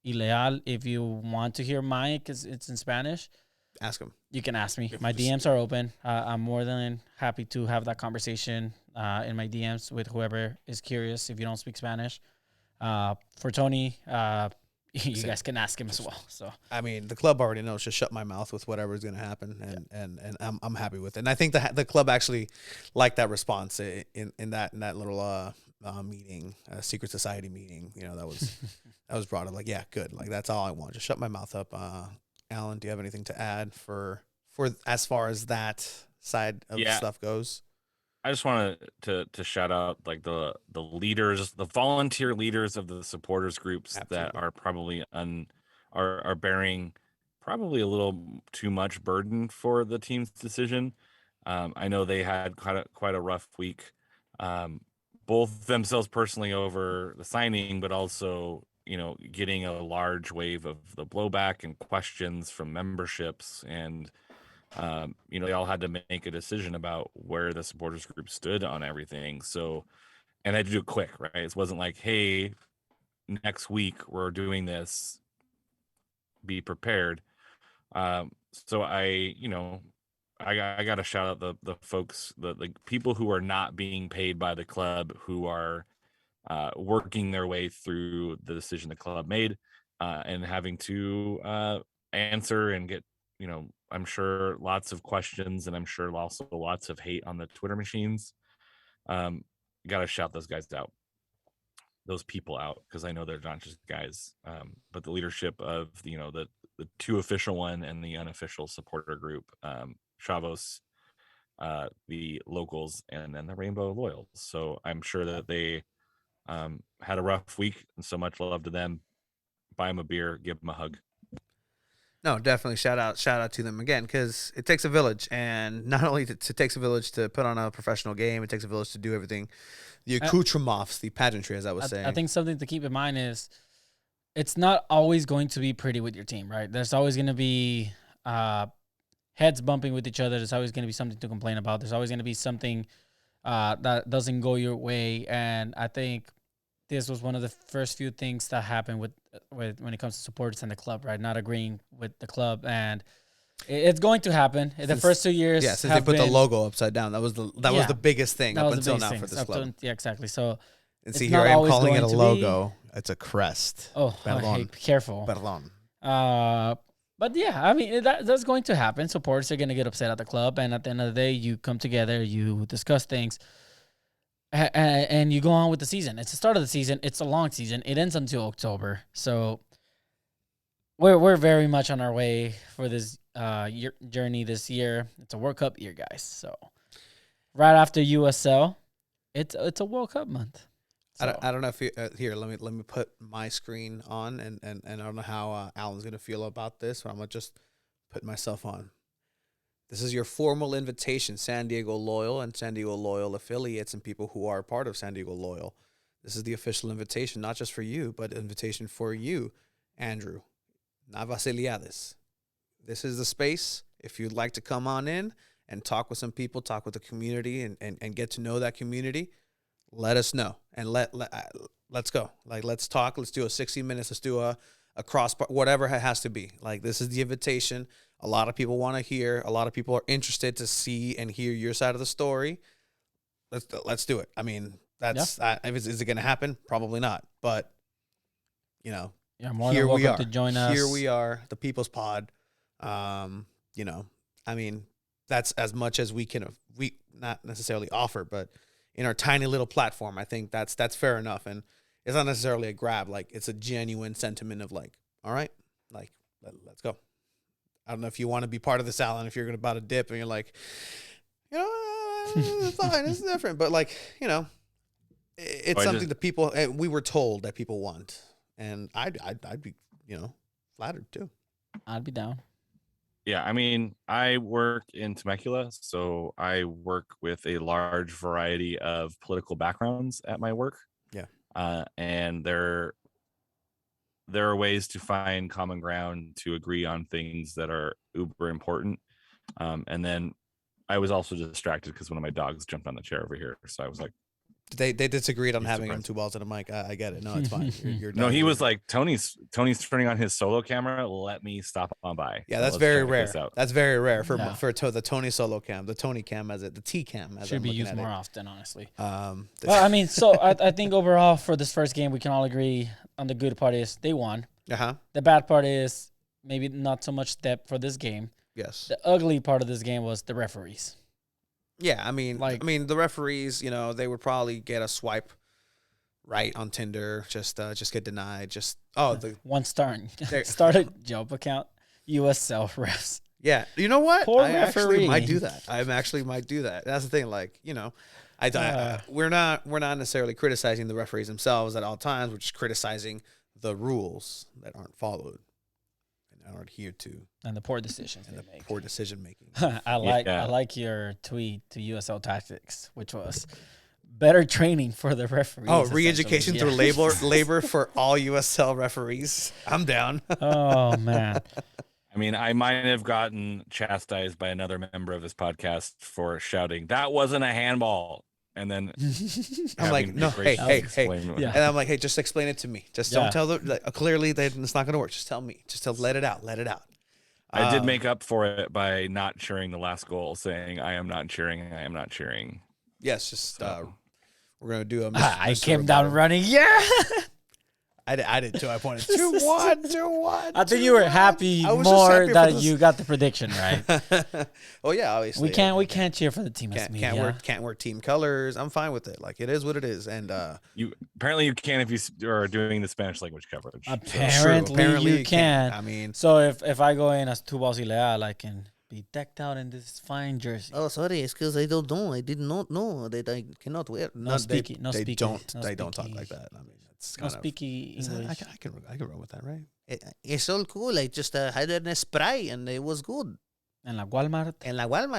Ileal. If you want to hear mine, because it's in Spanish, ask him. You can ask me. My DMs are open. I'm more than happy to have that conversation in my DMs with whoever is curious if you don't speak Spanish. For Tony, you guys can ask him as well. So I mean, the club already knows. Just shut my mouth with whatever is going to happen, and I'm happy with it. And I think the club actually liked that response in that little meeting, secret society meeting. That was brought up. Like, yeah, good. Like, that's all I want. Just shut my mouth up. Alan, do you have anything to add for as far as that side of stuff goes? I just wanted to shout out, like, the leaders, the volunteer leaders of the supporters groups. Absolutely. That are probably are bearing probably a little too much burden for the team's decision. I know they had quite a rough week, both themselves personally over the signing, but also getting a large wave of the blowback and questions from memberships, and they all had to make a decision about where the supporters group stood on everything. So, and they had to do it quick, right? It wasn't like, hey, next week we're doing this, be prepared. So I got to shout out the folks, the people who are not being paid by the club, who are working their way through the decision the club made, and having to answer and get, I'm sure lots of questions, and I'm sure also lots of hate on the Twitter machines. Got to shout those guys out, those people out, because I know they're not just guys, but the leadership of the two official one and the unofficial supporter group, Chavos, the locals, and then the Rainbow Loyals. So I'm sure that they had a rough week, and so much love to them. Buy them a beer, give them a hug. No, definitely shout out to them again, because it takes a village, and not only it takes a village to put on a professional game, it takes a village to do everything, the accoutrements, the pageantry, as I was saying. I think something to keep in mind is it's not always going to be pretty with your team, right? There's always going to be heads bumping with each other. There's always going to be something to complain about. There's always going to be something that doesn't go your way, and I think this was one of the first few things that happened with when it comes to supporters and the club, right? Not agreeing with the club, and it's going to happen. The first 2 years, since they put the logo upside down, that was the biggest thing up until now for this club. Exactly. So, and see, here I am calling it a logo. It's a crest. Oh, hey, careful. Perdón. But yeah, I mean, that's going to happen. Supporters are going to get upset at the club, and at the end of the day, you come together, you discuss things. And you go on with the season. It's the start of the season. It's a long season. It ends until October. So we're very much on our way for this journey this year. It's a World Cup year, guys. So right after USL, it's a World Cup month. So. I don't know if you, here. Let me put my screen on, and I don't know how Alan's gonna feel about this, but I'm gonna just put myself on. This is your formal invitation, San Diego Loyal and San Diego Loyal affiliates and people who are part of San Diego Loyal. This is the official invitation, not just for you, but invitation for you, Andrew Navasiliades. This is the space. If you'd like to come on in and talk with some people, talk with the community, and get to know that community, let us know. And let's go. Like, let's talk. Let's do a 60 minutes. Let's do a cross, whatever it has to be. Like, this is the invitation. A lot of people want to hear. A lot of people are interested to see and hear your side of the story. Let's do it. I mean, is it going to happen? Probably not. But, you know, more here than we welcome are. to join us. Here we are, the People's Pod. You know, I mean, that's as much as we not necessarily offer, but in our tiny little platform, I think that's fair enough. And it's not necessarily a grab. Like, it's a genuine sentiment of like, all right, like, let's go. I don't know if you want to be part of this, Alan, if you're about to dip and you're like, you know, it's fine, it's different. But, like, you know, it's something that people, we were told that people want. And I'd be, you know, flattered too. I'd be down. Yeah, I mean, I work in Temecula, so I work with a large variety of political backgrounds at my work. Yeah. And there are ways to find common ground to agree on things that are uber important. And then I was also distracted because one of my dogs jumped on the chair over here. So I was like, they disagreed on having him 2 balls in a mic. I get it. No, it's fine. You're no, he was like, Tony's turning on his solo camera. Let me stop on by. Yeah, that's very rare. That's very rare for the Tony solo cam, the Tony cam, the T cam. Should be used more often, honestly. Well, I mean, so I think overall for this first game, we can all agree on the good part is they won. The bad part is maybe not so much depth for this game. Yes. The ugly part of this game was the referees. Yeah, I mean, the referees, you know, they would probably get a swipe right on Tinder, just get denied. The one started job account, USL refs. Yeah, you know what? Poor I referee. actually might do that. That's the thing. Like, you know, we're not necessarily criticizing the referees themselves at all times. We're just criticizing the rules that aren't followed and aren't adhered to, and the poor decisions they make. Poor decision making. I like your tweet to USL Tactics, which was better training for the referees. Oh, re-education through labor for all USL referees. I'm down. Oh man. I mean, I might have gotten chastised by another member of this podcast for shouting, "That wasn't a handball." And then I'm like, no, hey. Yeah. And I'm like, hey, just explain it to me. Just don't tell them. Clearly, it's not going to work. Just tell me. Just let it out. Let it out. I did make up for it by not cheering the last goal, saying, I am not cheering. I am not cheering. Yes, just we're going to do a I came down running. Yeah. I did too. I pointed 2-1. I think you were happy more that you got the prediction right. Well, yeah, obviously. We can't cheer for the team. Can't wear team colors. I'm fine with it. Like, it is what it is. And you can if you are doing the Spanish language coverage. Apparently you can. I mean, so if I go in as 2 balls ilegal, I can be decked out in this fine jersey. Oh, sorry, it's because I don't know. I did not know that I cannot wear. They don't talk like that. I mean, it's kind of speaky English. I can run with that, right? It's all cool. I just had a spray and it was good. En la Walmart,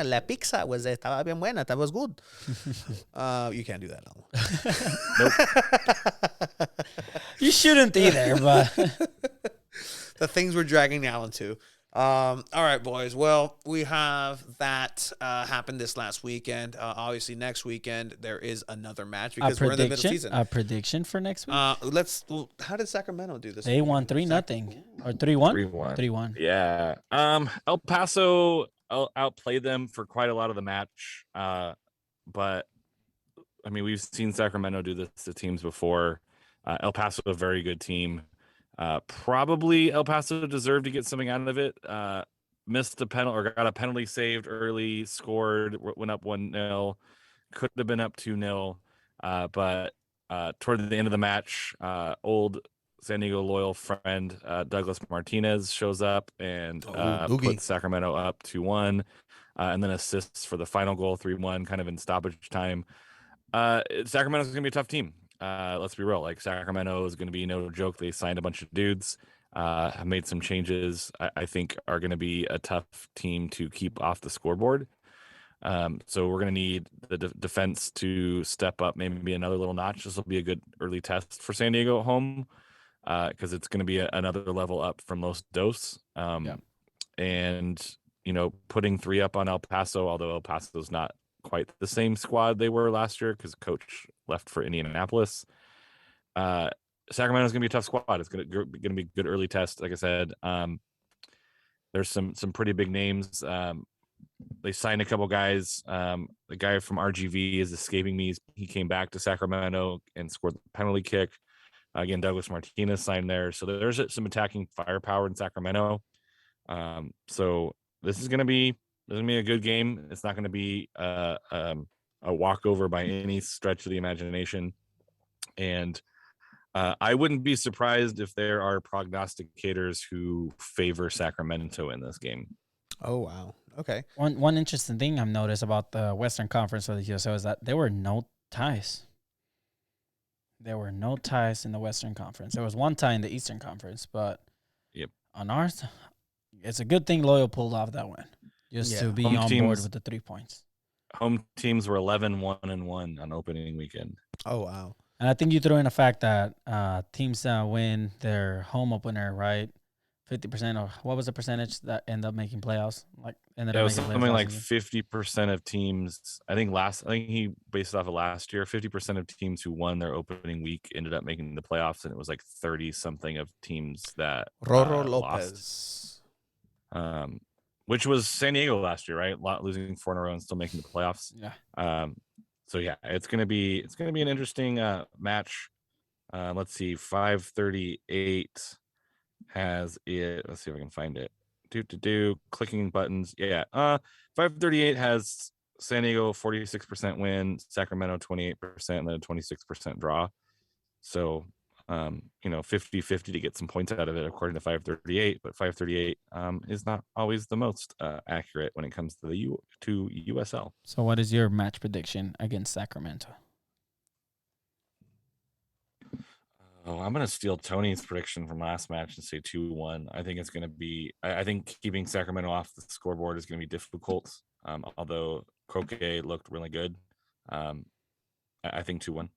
la pizza estaba bien buena. That was good. You can't do that, Nope. You shouldn't either, but the things we're dragging Alan to. All right, boys. Well, we have that happened this last weekend. Obviously, next weekend there is another match because we're in the middle season. A prediction for next week. How did Sacramento do this? They won 3-0 or 3-1. 3-1. Yeah. El Paso outplayed them for quite a lot of the match. But I mean, we've seen Sacramento do this to teams before. El Paso, a very good team. Probably El Paso deserved to get something out of it. Missed a penalty or got a penalty saved early, scored, went up 1-0, could have been up 2-0. But toward the end of the match, old San Diego loyal friend Douglas Martinez shows up and puts Sacramento up 2-1, and then assists for the final goal 3-1, kind of in stoppage time. Sacramento's going to be a tough team. Let's be real. Like, Sacramento is going to be no joke. They signed a bunch of dudes, have made some changes. I think are going to be a tough team to keep off the scoreboard. So we're going to need the defense to step up, maybe another little notch. This will be a good early test for San Diego at home, because it's going to be another level up from Los Dos. And, putting 3 up on El Paso, although El Paso's not quite the same squad they were last year because coach left for Indianapolis. Sacramento's going to be a tough squad. It's going to be a good early test. Like I said, there's some pretty big names. They signed a couple guys. The guy from RGV is escaping me. He came back to Sacramento and scored the penalty kick. Again, Douglas Martinez signed there. So there's some attacking firepower in Sacramento. So this is going to be a good game. It's not going to be a walkover by any stretch of the imagination. And I wouldn't be surprised if there are prognosticators who favor Sacramento in this game. Oh, wow. Okay. One interesting thing I've noticed about the Western Conference of the USL is that there were no ties. There were no ties in the Western Conference. There was one tie in the Eastern Conference, but on ours, it's a good thing Loyal pulled off that win, just to be on board with the 3 points. Home teams were 11-1-1 on opening weekend. Oh, wow. And I think you throw in the fact that teams win their home opener, right? 50%, or what was the percentage that ended up making playoffs? It was something like 50% of teams. I think he based it off of last year. 50% of teams who won their opening week ended up making the playoffs, and it was like 30 something of teams that Roro Lopez, lost. Which was San Diego last year, right? Losing 4 in a row and still making the playoffs. Yeah. So yeah, it's gonna be an interesting match. Let's see, 538 has it. Let's see if I can find it. Clicking buttons. Yeah. 538 has San Diego 46% win, Sacramento 28%, and then a 26% draw. So 50-50 to get some points out of it according to 538, but 538 is not always the most accurate when it comes to the USL. So what is your match prediction against Sacramento? I'm going to steal Tony's prediction from last match and say 2-1. I think it's going to be I think keeping Sacramento off the scoreboard is going to be difficult. Although Koke looked really good. I think 2-1.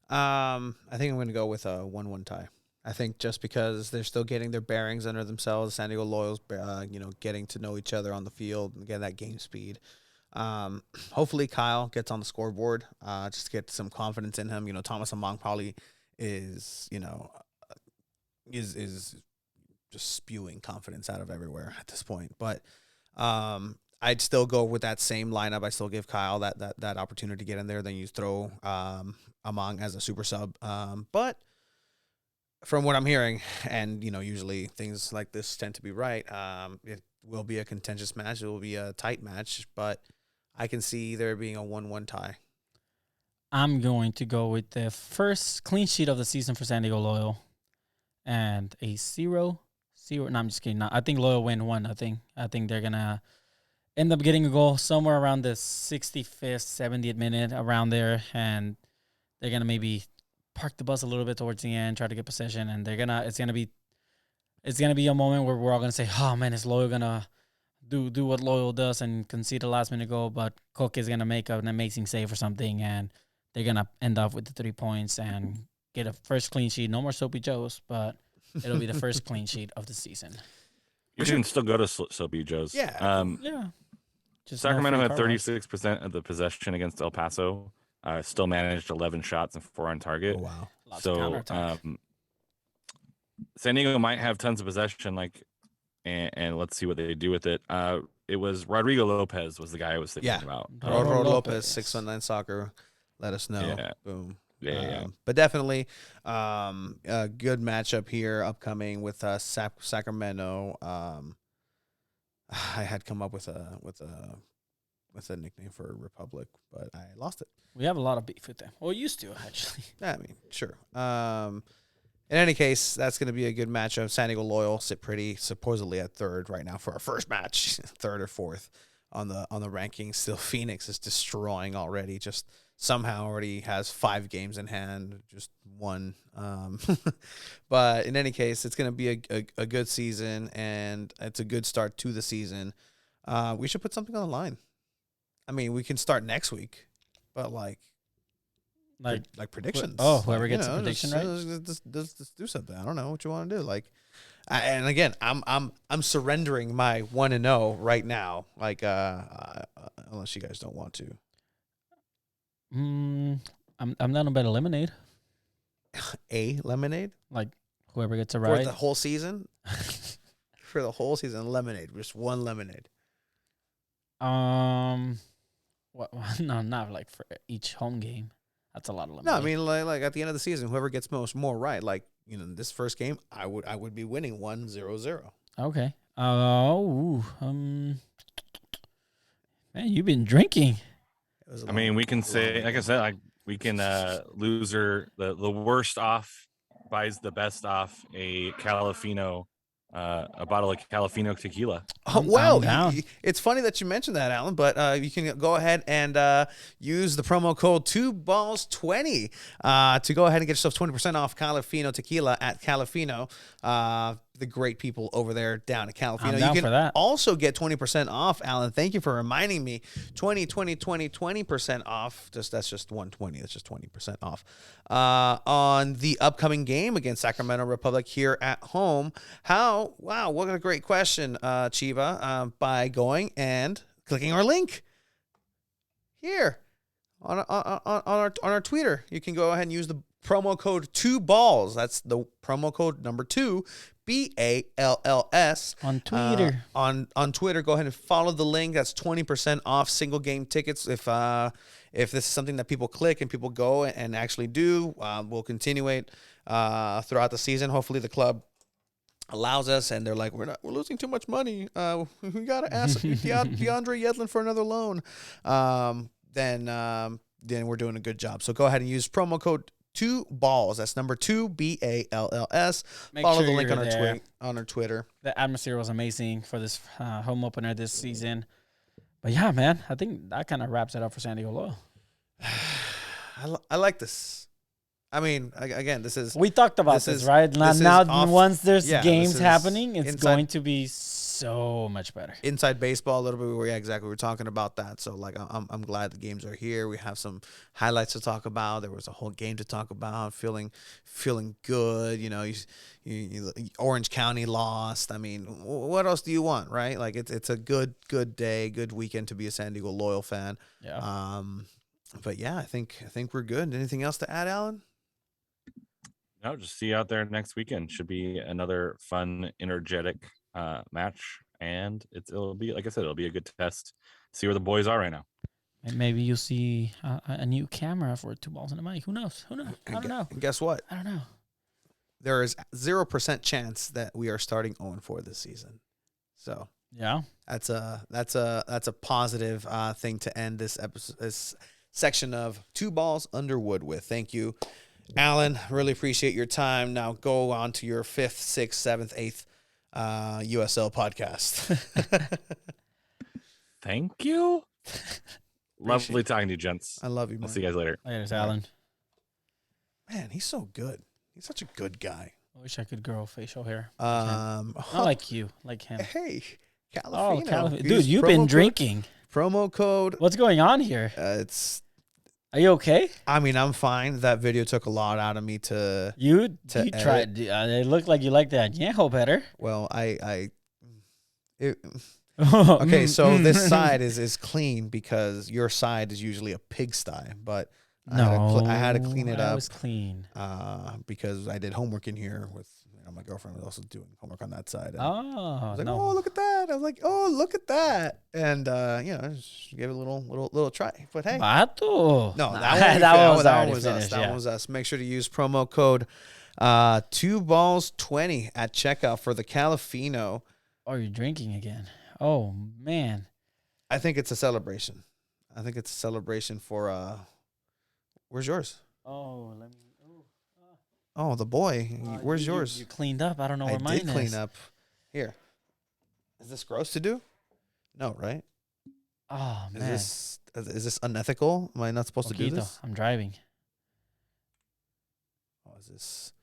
I think I'm going to go with a 1-1 tie. I think just because they're still getting their bearings under themselves, San Diego Loyals, getting to know each other on the field and get that game speed. Hopefully Kyle gets on the scoreboard, just to get some confidence in him. Thomas Among probably is just spewing confidence out of everywhere at this point. But I'd still go with that same lineup. I still give Kyle that opportunity to get in there. Then you throw Among as a super sub. But from what I'm hearing, and usually things like this tend to be right, it will be a contentious match. It will be a tight match, but I can see there being a 1-1 tie. I'm going to go with the first clean sheet of the season for San Diego Loyal and a 0-0. No, I'm just kidding. No, I think Loyal win 1-0. I think they're going to end up getting a goal somewhere around the 65th, 70th minute, around there, and they're going to maybe park the bus a little bit towards the end, try to get possession, and it's going to be a moment where we're all going to say, oh, man, is Loyal going to do what Loyal does and concede a last-minute goal, but Cook is going to make an amazing save or something, and they're going to end up with the 3 points and get a first clean sheet. No more Soapy Joe's, but it'll be the first clean sheet of the season. You can still go to Soapy Joe's. Yeah. Yeah. Just Sacramento had 36% of the possession against El Paso. Still managed 11 shots and 4 on target. Oh, wow. So San Diego might have tons of possession, and let's see what they do with it. It was Rodrigo Lopez was the guy I was thinking about. Roro Lopez, 619 Soccer. Let us know. Yeah. Boom. Yeah. But definitely a good matchup here upcoming with Sacramento. I had come up with a nickname for Republic, but I lost it. We have a lot of beef with them. Well, used to, actually. Yeah, I mean, sure. In any case, that's going to be a good matchup. San Diego Loyal sit pretty supposedly at third right now for our first match, third or fourth on the rankings. Still, Phoenix is destroying already. Just somehow already has 5 games in hand, just one. But in any case, it's going to be a good season, and it's a good start to the season. We should put something on the line. I mean, we can start next week, but like predictions. Oh, whoever gets a prediction right. Just do something. I don't know what you want to do. Like, and again, I'm surrendering my 1-0 right now. Like, unless you guys don't want to. I'm down to bet a lemonade. A lemonade? Like whoever gets it For right. the whole season? For the whole season, lemonade. Just one lemonade. What? No, not like for each home game. That's a lot of lemonade. No, I mean like at the end of the season, whoever gets more right. Like, you know, this first game, I would be winning 1-0-0. Okay. Man, you've been drinking. I mean, we can say, like I said, like we can loser the worst off buys the best off a Califino, a bottle of Califino tequila. Oh, well, it's funny that you mentioned that, Alan, but you can go ahead and use the promo code 2balls20 to go ahead and get yourself 20% off Califino tequila at Califino. The great people over there down at Califino. I'm down you for can that. also get 20% off, Alan. Thank you for reminding me. 20% off. That's just 120. That's just 20% off on the upcoming game against Sacramento Republic here at home. Wow, what a great question, Chiva. By going and clicking our link here on our Twitter. You can go ahead and use the promo code 2balls. That's the promo code number 2. BALLS on Twitter. On Twitter, go ahead and follow the link. That's 20% off single game tickets. If this is something that people click and people go and actually do, we'll continue it throughout the season. Hopefully, the club allows us, and they're like, we're losing too much money. We gotta ask DeAndre Yedlin for another loan. Then we're doing a good job. So go ahead and use promo code 2balls. That's number 2 BALLS. Follow the link on our Twitter. The atmosphere was amazing for this home opener this season. But yeah, man, I think that kind of wraps it up for San Diego Loyal. I like this. I mean, again, this is... We talked about this right? Now, once there's games happening, it's going to be so much better. Inside baseball a little bit. Yeah, exactly. We're talking about that. So, like, I'm glad the games are here. We have some highlights to talk about. There was a whole game to talk about. Feeling good. You know, you Orange County lost. I mean, what else do you want, right? Like, it's a good day, good weekend to be a San Diego Loyal fan. Yeah. But yeah, I think we're good. Anything else to add, Alan? No, just see you out there next weekend. Should be another fun, energetic match, and it'll be, like I said, it'll be a good test. See where the boys are right now. And maybe you'll see a new camera for 2 balls in the mic. Who knows? I don't know. And guess what? I don't know. There is 0% chance that we are starting 0-4 this season. So yeah, that's a positive thing to end this episode, this section of 2 Balls Under Wood with. Thank you, Alan. Really appreciate your time. Now go on to your 5th, 6th, 7th, 8th USL podcast. Thank you. Lovely talking to you, gents. I love you, man. I'll see you guys later. Later, Alan. Man, he's so good. He's such a good guy. I wish I could grow facial hair. Not like you, like him. Hey, Califino. Oh, dude, you've been drinking. Promo code. What's going on here? Are you okay? I mean, I'm fine. That video took a lot out of me to. You tried. It looked like you liked that añejo better. Well, okay, so this side is clean because your side is usually a pigsty, but I had to clean it up. It was clean. Because I did homework in here with my girlfriend was also doing homework on that side. And I was like, no. oh, look at that. I was like, oh, look at that. And just give it a little try. But hey. Vato. No, that one was us. Make sure to use promo code 2balls20 at checkout for the Califino. Oh, you're drinking again. Oh, man. I think it's a celebration. For where's yours? Oh, let me. Oh, the boy. Where's yours? You cleaned up. I don't know I where mine did clean up. Here. Is this gross to do? No, right? Oh, man. Is this unethical? Am I not supposed to do Poquito. this? I'm driving. Oh, is this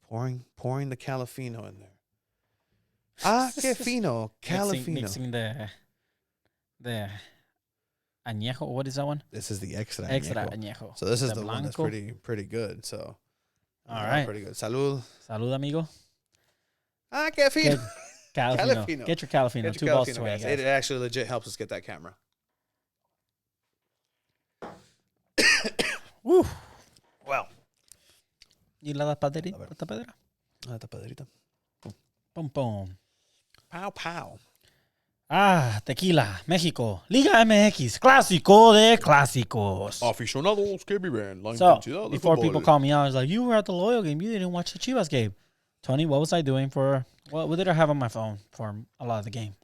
pouring the calafino in there? Ah, que fino, calafino. Mixing the añejo. What is that one? This is the extra Extra añejo. añejo. So this is the one that's blanco. pretty good. So All right. pretty good. Salud. Salud, amigo. Ah, que fino. Calafino. Calafino. Get your calafino. Get 2 your balls calafino, swing, guys. guys. It actually legit helps us get that camera. Woo. Well, ¿Y la tapadera? La tapadera. tapadrita. Pum, pum. Pow, pow. Ah, tequila, México, Liga MX, Clásico de Clásicos. Aficionados que viven la So, intensidad del before fútbol. people call me out, I was like, you were at the Loyal game. You didn't watch the Chivas game. Tony, what was I doing for, what did I have on my phone for a lot of the game?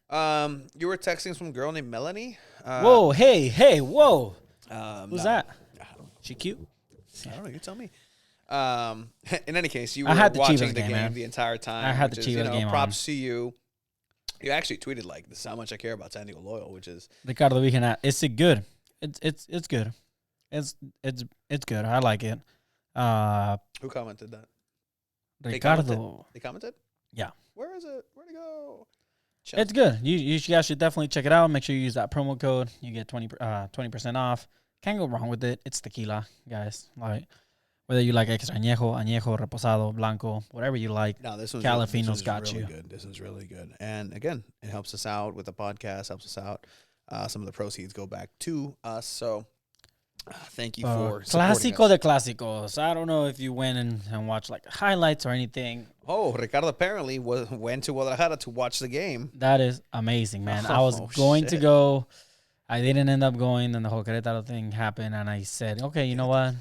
You were texting some girl named Melanie. Whoa, hey, whoa. Who's no, that? I don't know. She cute? I don't know. You tell me. In any case, you I were had the watching Chivas the game, game man. the entire time. I had the which Chivas is, game props to you. You actually tweeted like, "This is how much I care about San Diego Loyal," which is Ricardo Vigena. Is it good? It's good. It's good. I like it. who commented that? Ricardo. They commented. Yeah. Where is it? Where'd it go? It's good. You guys should definitely check it out. Make sure you use that promo code. You get 20% off. Can't go wrong with it. It's tequila, guys. Like whether you like extra añejo, reposado, blanco, whatever you like. No, this one's Calafino's got really you. good. This is really good. And again, it helps us out with the podcast. Helps us out. Some of the proceeds go back to us. So thank you for supporting Clásico us. de Clásicos. I don't know if you went and watched like highlights or anything. Oh, Ricardo apparently went to Guadalajara to watch the game. That is amazing, man. I was Oh, going to shit. go. I didn't end up going. Then the whole Querétaro thing happened, and I said, okay, you know what?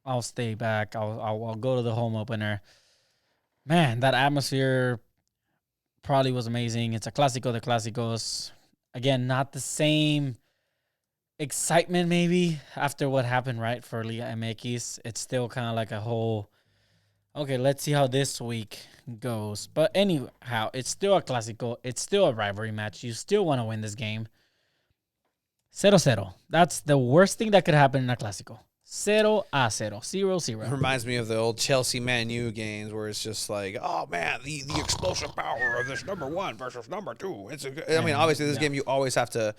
I'll stay back. I'll go to the home opener. Man, that atmosphere probably was amazing. It's a Clásico de Clásicos. Again, not the same excitement maybe after what happened, right, for Liga MX. It's still kind of like a whole, okay, let's see how this week goes. But anyhow, it's still a Clásico. It's still a rivalry match. You still want to win this game. 0-0. That's the worst thing that could happen in a Clásico. 0-0. 0-0. It reminds me of the old Chelsea Man U games where it's just like, oh man, the explosive power of this number one versus number two. I mean, obviously this game you always have to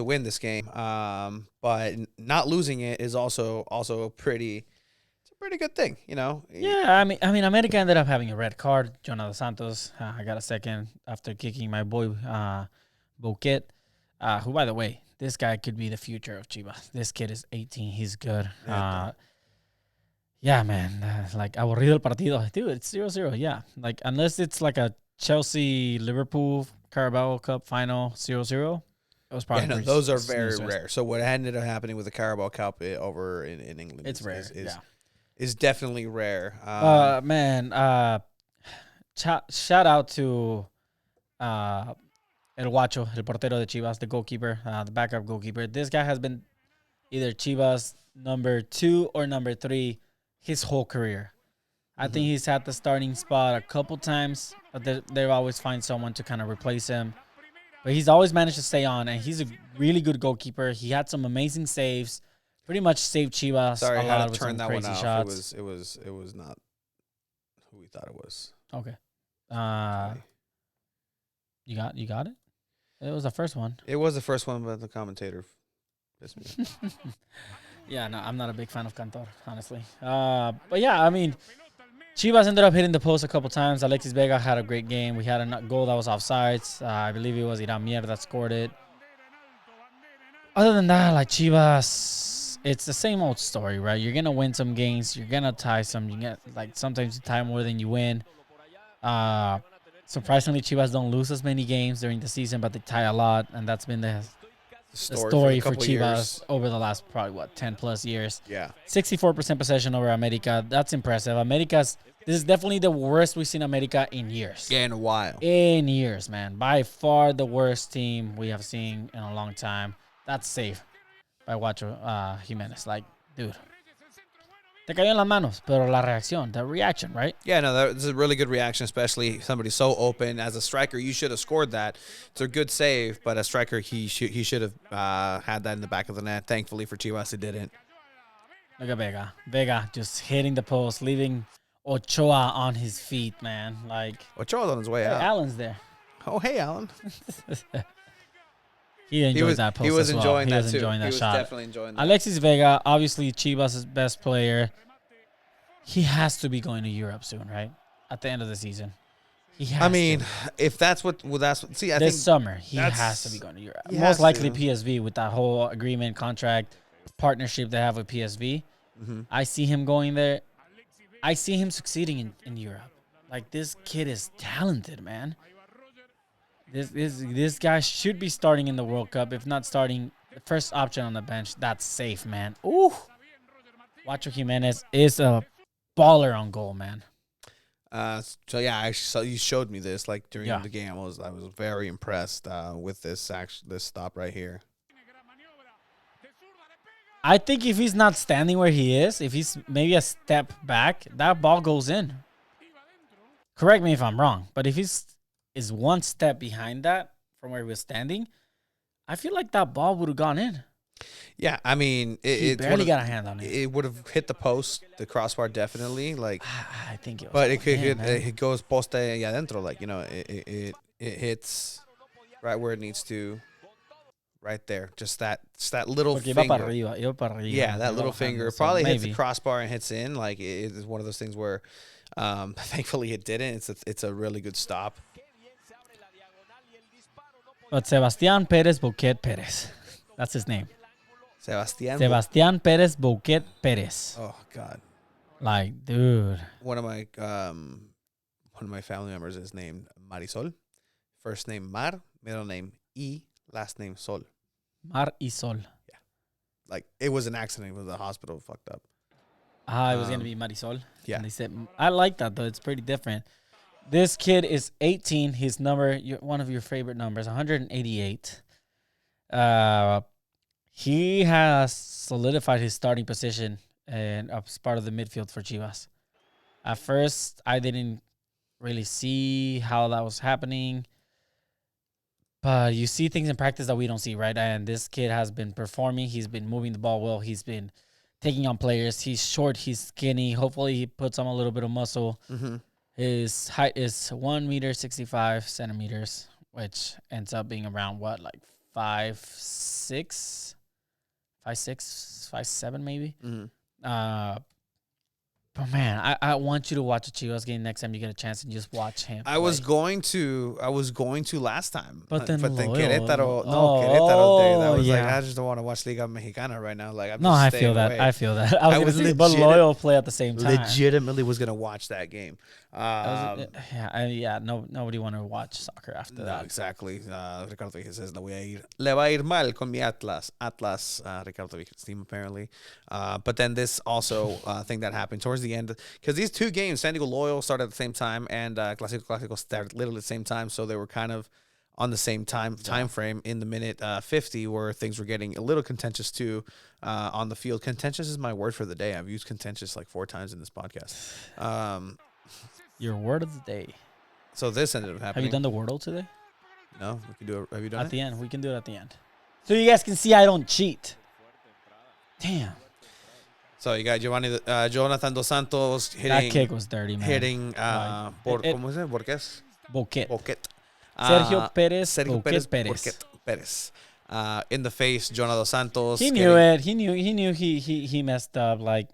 win this game. But not losing it is also a pretty good thing, you know. Yeah, I mean, America ended up having a red card. Jonathan Santos, I got a second after kicking my boy Bouquet, who, by the way, this guy could be the future of Chivas. This kid is 18. He's good. Yeah, man. Like, aburrido el partido. Dude, it's 0-0. Yeah. Like, unless it's like a Chelsea-Liverpool Carabao Cup final 0-0, it was probably those are very rare. So what ended up happening with the Carabao Cup over in England It's rare. is definitely rare. Shout out to El Guacho, el portero de Chivas, the goalkeeper, the backup goalkeeper. This guy has been either Chivas number 2 or number 3 his whole career. I think he's had the starting spot a couple times, but they always find someone to kind of replace him. But he's always managed to stay on, and he's a really good goalkeeper. He had some amazing saves. Pretty much saved Chivas Sorry, a I had lot to with turn some that one crazy off. shots. It was not who we thought it was. Okay. You got it? It was the first one. It was the first one, but the commentator pissed me off. Yeah, no, I'm not a big fan of Cantor, honestly. But yeah, I mean, Chivas ended up hitting the post a couple times. Alexis Vega had a great game. We had a goal that was offsides. I believe it was Iramier that scored it. Other than that, like Chivas, it's the same old story, right? You're gonna win some games. You're gonna tie some. You get like sometimes you tie more than you win. Surprisingly, Chivas don't lose as many games during the season, but they tie a lot, and that's been the story for Chivas over the last probably 10+ years. Yeah, 64% possession over America. That's impressive. This is definitely the worst we've seen America in years. Yeah, in a while. In years, man. By far the worst team we have seen in a long time. That's safe by Guacho Jimenez. Like, dude, Te cayó en las manos, pero la reacción, the reaction, right? Yeah, no, that's a really good reaction, especially somebody so open. As a striker, you should have scored that. It's a good save, but a striker, he should have had that in the back of the net. Thankfully for Chivas, he didn't. Look at Vega. Vega just hitting the post, leaving Ochoa on his feet, man. Like, Ochoa's on his way hey, out. Allen's there. Oh, hey, Alan. He enjoyed that post He was as well. enjoying He that was too. enjoying that he was shot. definitely enjoying that. Alexis Vega, obviously Chivas' best player. He has to be going to Europe soon, right? At the end of the season. He has I mean, to. if that's what, well, that's what, see, I This think summer, he that's- has to be going to Europe. he Most has likely to. PSV with that whole agreement, contract, partnership they have with PSV. Mm-hmm. I see him going there. I see him succeeding in Europe. Like, this kid is talented, man. This guy should be starting in the World Cup. If not starting, the first option on the bench. That's safe, man. Ooh. Wacho Jimenez is a baller on goal, man. So yeah, I saw you showed me this like during Yeah. the game. I was very impressed this this stop right here. I think if he's not standing where he is, if he's maybe a step back, that ball goes in. Correct me if I'm wrong, but if he's is one step behind that from where he was standing, I feel like that ball would have gone in. Yeah, I mean, He it barely would've- got a hand on it. It would have hit the post, the crossbar definitely, like, I think it was. but it could going in, man. it goes poste y adentro, like, you know, it hits right where it needs to, right there, just that little Porque iba para finger. arriba, iba para arriba, Yeah, that iba little bajando, finger so probably hits the maybe. crossbar and hits in. Like, it is one of those things where, thankfully it didn't. It's a really good stop. But Sebastián Pérez Bouquet Pérez. That's his name. Sebastián. Sebastián Pérez Bouquet Pérez. Oh God. Like, dude. One of my family members is named Marisol. First name Mar, middle name Y, last name Sol. Mar y Sol. Like, it was an accident. It was a hospital fucked up. It was going to be Marisol. yeah. And they said, I like that, though. It's pretty different. This kid is 18. His number, one of your favorite numbers, 188. He has solidified his starting position and as part of the midfield for Chivas. At first, I didn't really see how that was happening. But you see things in practice that we don't see, right? And this kid has been performing. He's been moving the ball well. He's been taking on players. He's short. He's skinny. Hopefully, he puts on a little bit of muscle. Mm-hmm. His height is 1 meter 65 centimeters, which ends up being around what, like 5'6", 5'7", maybe. Mm-hmm. But man, I want you to watch a Chivas game next time you get a chance and just watch him. I was play. going to last time. But then Querétaro. Oh, Querétaro day. That was like, yeah. I just don't want to watch Liga Mexicana right now. Like, I'm No, just I staying feel that. away. I feel that. I I was was going to say, but legit- Loyal play at the same time. Legitimately was gonna watch that game. Nobody want to watch soccer after No, that. exactly. Ricardo Vigil says, le va a ir mal con mi Atlas. Ricardo Vigil's team, apparently. But then this also thing that happened towards the end, because these two games, San Diego Loyal started at the same time, and Clasicos started literally at the same time, so they were kind of on the same time frame in the minute 50, where things were getting a little contentious too on the field. Contentious is my word for the day. I've used contentious like 4 times in this podcast. Your word of the day. So this ended up Have happening. you done the Wordle today? No, we can do it. Have you done At it? the end. We can do it at the end. So you guys can see I don't cheat. Damn. So you got Jonathan Dos Santos hitting. That kick was dirty, man. Hitting, Right. ¿cómo es? Borges? Bouquet. Boquet. Sergio Pérez. Sergio Bouquet Pérez. Pérez. Pérez. In the face, Jonathan Dos Santos. He knew it. He knew he messed up. Like,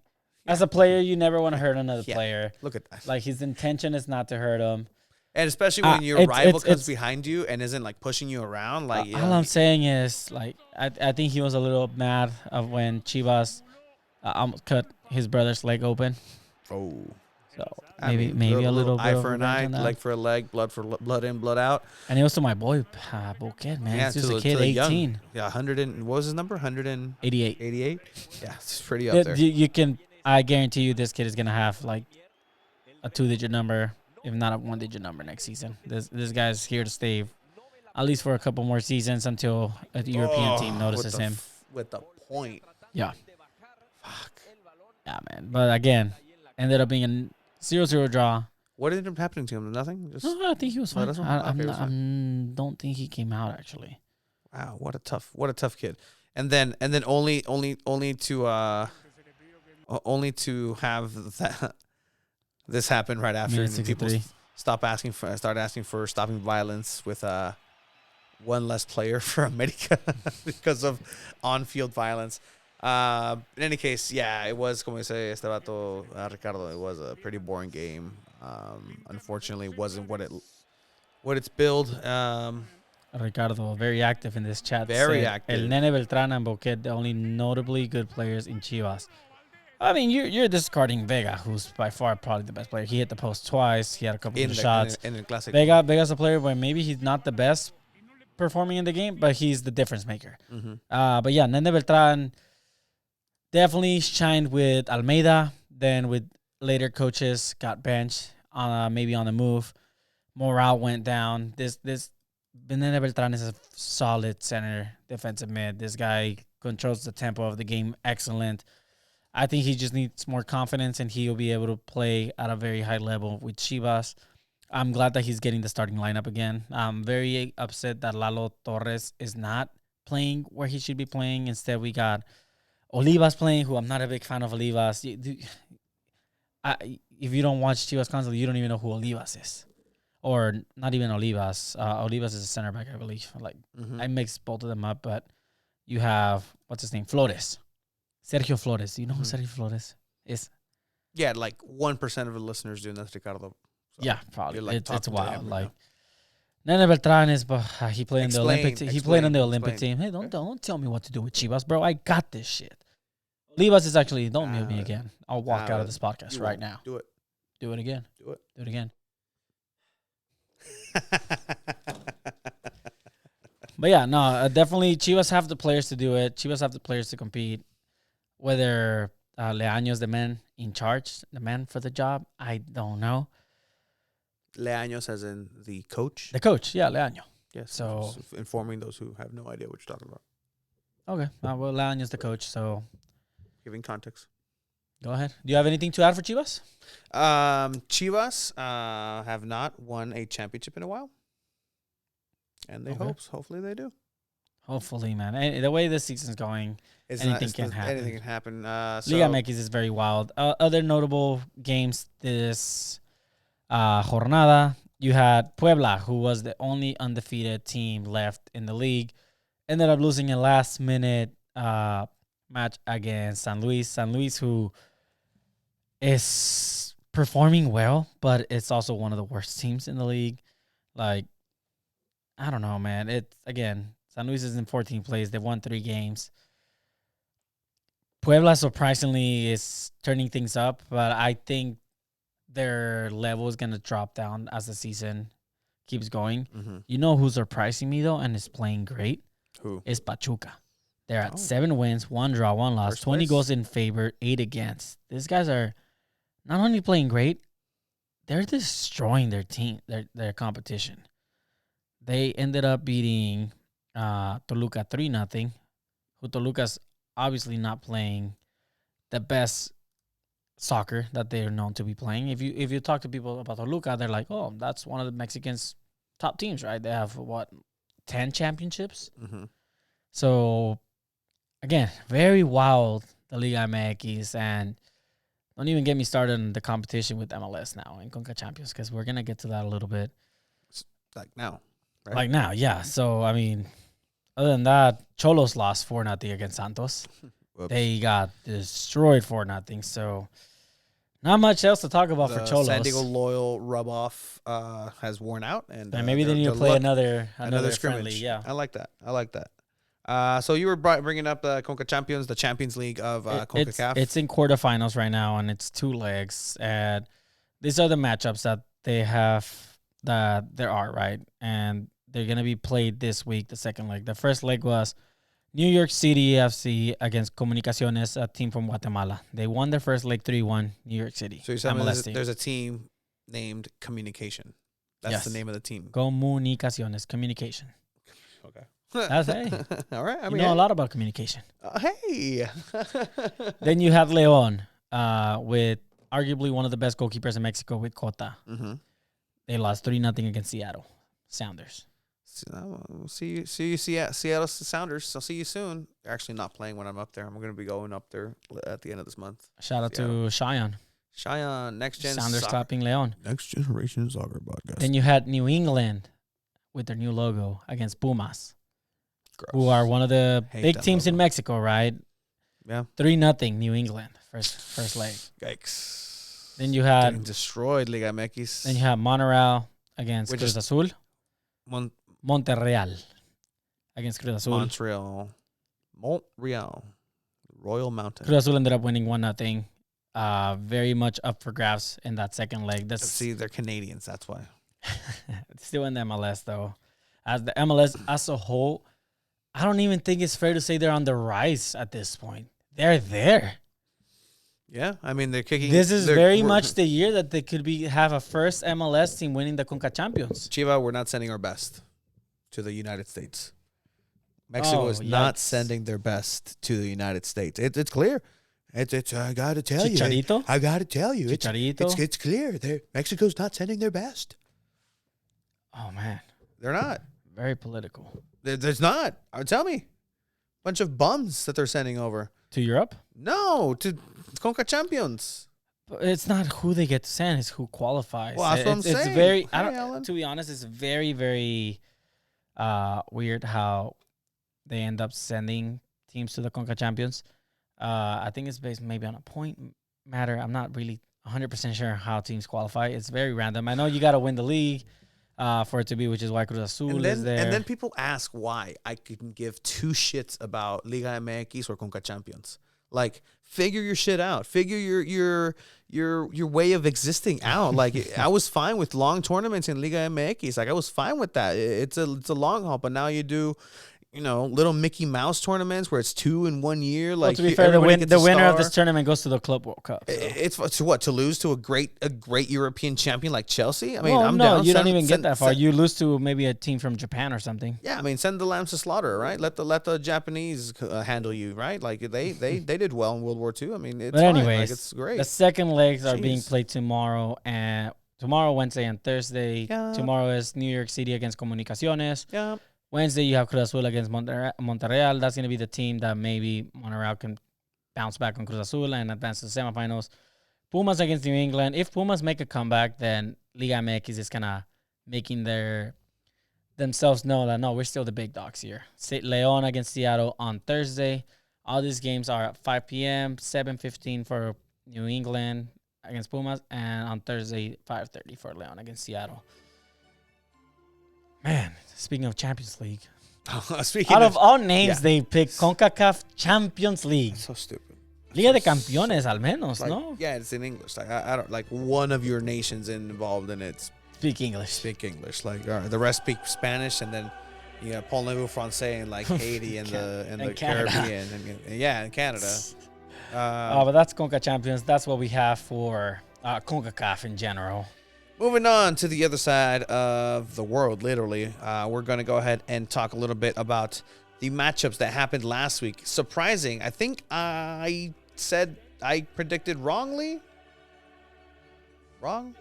as a player, you never want to hurt another Yeah. player. Look at that. Like, his intention is not to hurt him. And especially when your it's- rival it's- comes it's- behind you and isn't like pushing you around. Like, you All know, I'm saying is, like, I think he was a little mad of when Chivas almost cut his brother's leg open. oh. So I mean, maybe a little eye bit for of an eye, revenge on that. leg for a leg, blood in, blood out. And it was to my boy Bouquet, man. He's just a kid, to the 18, young. Yeah, 100 and what was his number? 188. 88. Yeah, it's pretty up there. You can. I guarantee you, this kid is gonna have like a 2-digit number, if not a 1-digit number next season. This guy's here to stay, at least for a couple more seasons until a European team notices him. With the point. Yeah. Fuck. Yeah, man. But again, ended up being a 0-0 draw. What ended up happening to him? Nothing. Just No, I think he was fine. that's fine. I Okay, it was fine. don't think he came out actually. wow, what a tough kid. And then only to have that this happen right after, Minute and people 63. start asking for stopping violence with one less player for America because of on-field violence. In any case, yeah, it was, como dice este vato, Ricardo, it was a pretty boring game. Unfortunately, wasn't what it's billed. Ricardo, very active in this chat. Very said, active. El Nene Beltran and Boquet, the only notably good players in Chivas. I mean, you're discarding Vega, who's by far probably the best player. He hit the post twice. He had a couple of shots. In the Clasico. Vega's a player where maybe he's not the best performing in the game, but he's the difference maker. Mm-hmm. But yeah, Nene Beltran definitely shined with Almeida. Then with later coaches, got benched, maybe on the move. Morale went down. This Nene Beltran is a solid center defensive mid. This guy controls the tempo of the game excellent. I think he just needs more confidence, and he'll be able to play at a very high level with Chivas. I'm glad that he's getting the starting lineup again. I'm very upset that Lalo Torres is not playing where he should be playing. Instead, we got Olivas playing, who I'm not a big fan of Olivas. If you don't watch Chivas constantly, you don't even know who Olivas is. Or not even Olivas. Olivas is a center back, I believe. I mix both of them up, but you have, what's his name? Flores. Sergio Flores. You know who Sergio Flores is? Yeah, like 1% of the listeners do. That's Ricardo. So Yeah, probably. like It's talking to wild. him Like Nene Beltran is, but he played in the Olympic. He played on the Olympic explain. team. Hey, don't tell me what to do with Chivas, bro. I got this shit. Olivas is actually. Don't mute me again. I'll walk out of this podcast You right won't. now. Do it. Do it again. Do it. Do it again. But yeah, no, definitely Chivas have the players to do it. Chivas have the players to compete. Whether Leaño's the man in charge, the man for the job, I don't know. Leaños, as in the coach. The coach, yeah, Leaño. Yes. So- just informing those who have no idea what you're talking about. Okay, well, Leaño's the coach, so Giving context. go ahead. Do you have anything to add for Chivas? Chivas have not won a championship in a while, and they hopefully they do. Hopefully, man. And the way this season's going, anything can happen. Anything can happen. Liga MX is very wild. Other notable games this jornada, you had Puebla, who was the only undefeated team left in the league, ended up losing a last-minute match against San Luis. San Luis, who is performing well, but it's also one of the worst teams in the league. Like, I don't know, man. It's, again, San Luis is in 14th place. They won 3 games. Puebla, surprisingly, is turning things up, but I think their level is going to drop down as the season keeps going. Mm-hmm. You know who's surprising me, though, and is playing great? Who? Is Pachuca. They're at 7 wins, 1 draw, 1 loss, First 20 place. goals in favor, 8 against. These guys are not only playing great, they're destroying their team, their competition. They ended up beating Toluca 3-0, who Toluca's obviously not playing the best soccer that they're known to be playing. If you talk to people about Toluca, they're like, oh, that's one of the Mexicans' top teams, right? They have, 10 championships? Mm-hmm. So, again, very wild, the Liga MX, and don't even get me started on the competition with MLS now in Conca Champions, because we're going to get to that a little bit. Like now. Right? Like now, yeah. So, I mean, other than that, Cholos lost 4-0 against Santos. Whoops. They got destroyed 4-0. So, not much else to talk about for Cholos. San Diego Loyal rub-off has worn out. And maybe they need to play another scrimmage. friendly. Yeah. I like that. So you were bringing up the Conca Champions, the Champions League of CONCACAF. It's in quarterfinals right now, and it's 2 legs. And these are the matchups that they have, that there are, right? And they're going to be played this week, the second leg. The first leg was New York City FC against Comunicaciones, a team from Guatemala. They won their first leg 3-1, New York City. So you're telling me MLS team. there's a team named Communication. That's Yes. the name of the team. Comunicaciones, communication. Okay. That's hey. All right. I You mean, know a lot about communication. Hey. Then you had Leon with arguably one of the best goalkeepers in Mexico with Cota. Mm-hmm. They lost 3-0 against Seattle Sounders. See you, Seattle Sounders. I'll see you soon. They're actually not playing when I'm up there. I'm going to be going up there at the end of this month. Shout out to Cheyenne. Next Gen Sounders Soccer. clapping Leon. Next Generation Soccer Podcast. Then you had New England with their new logo against Pumas, Gross. who are one of the Hate big that teams in logo. Mexico, right? Yeah. 3-0 New England first leg. Yikes. Then you had Getting destroyed, Liga MX. Then you have Monterrey against Which Cruz is- Azul. Montreal. Monterreal against Cruz Azul. Montreal. Royal Mountain. Cruz Azul ended up winning 1-0. Very much up for grabs in that second leg. That's See, they're Canadians. That's why. still in the MLS though. As the MLS as a whole, I don't even think it's fair to say they're on the rise at this point. They're there. Yeah, I mean they're kicking. This is very much the year that they could have a first MLS team winning the Conca Champions. Chiva, we're not sending our best to the United States. Mexico is not yikes. sending their best to the United States. It's clear. It's I got to tell Chicharito? you. I got to tell you. Chicharito? It's clear. Mexico's not sending their best. Oh man, They're not. very political. There's not. Tell me. Bunch of bums that they're sending over. To Europe? No, to Conca Champions. But it's not who they get to send; it's who qualifies. Well, that's what I'm It's saying. very. I Hey, don't. Alan. To be honest, it's very, very weird how they end up sending teams to the Conca Champions. I think it's based maybe on a point matter. I'm not really 100% sure how teams qualify. It's very random. I know you got to win the league for it to be, which is why Cruz Azul is there. And then people ask why I couldn't give two shits about Liga MX or Conca Champions. Like, figure your shit out. Figure your way of existing out. Like, I was fine with long tournaments in Liga MX. Like, I was fine with that. It's a long haul. But now you do, little Mickey Mouse tournaments where it's 2 in 1 year. Well, Like, to be fair, everybody the gets a winner of star. this tournament goes to the Club World Cup. So. It's to what, to lose to a great European champion like Chelsea. I mean, Well, I'm no, down. you don't Send- even send- get that far. send- You lose to maybe a team from Japan or something. Yeah, I mean, send the lambs to slaughter, right? Let the Japanese handle you, right? Like they did well in World War II. I mean, it's But fine. anyways, Like, it's great. the second legs are being Jeez. played tomorrow, Wednesday, and Thursday. Yeah. Tomorrow is New York City against Comunicaciones. Yeah, Wednesday, you have Cruz Azul against Monterreal. That's going to be the team that maybe Monterreal can bounce back on Cruz Azul and advance to the semifinals. Pumas against New England. If Pumas make a comeback, then Liga MX is kind of making themselves know that, no, we're still the big dogs here. Leon against Seattle on Thursday. All these games are at 5 p.m., 7:15 for New England against Pumas, and on Thursday, 5:30 for Leon against Seattle. Man, speaking of Champions League, speaking out of all names, yeah. they picked CONCACAF Champions League. so stupid. Liga de Campeones, al menos, Like, no? yeah, it's in English. Like I don't like one of your nations involved in it. Speak English. Speak English. Like all right, the rest speak Spanish, and then you got Parlez-vous Français in like Haiti and the And Canada. Caribbean, and in Canada. But that's CONCA Champions. That's what we have for CONCACAF in general. Moving on to the other side of the world, literally, we're going to go ahead and talk a little bit about the matchups that happened last week. Surprising. I think I predicted wrongly. Wrong?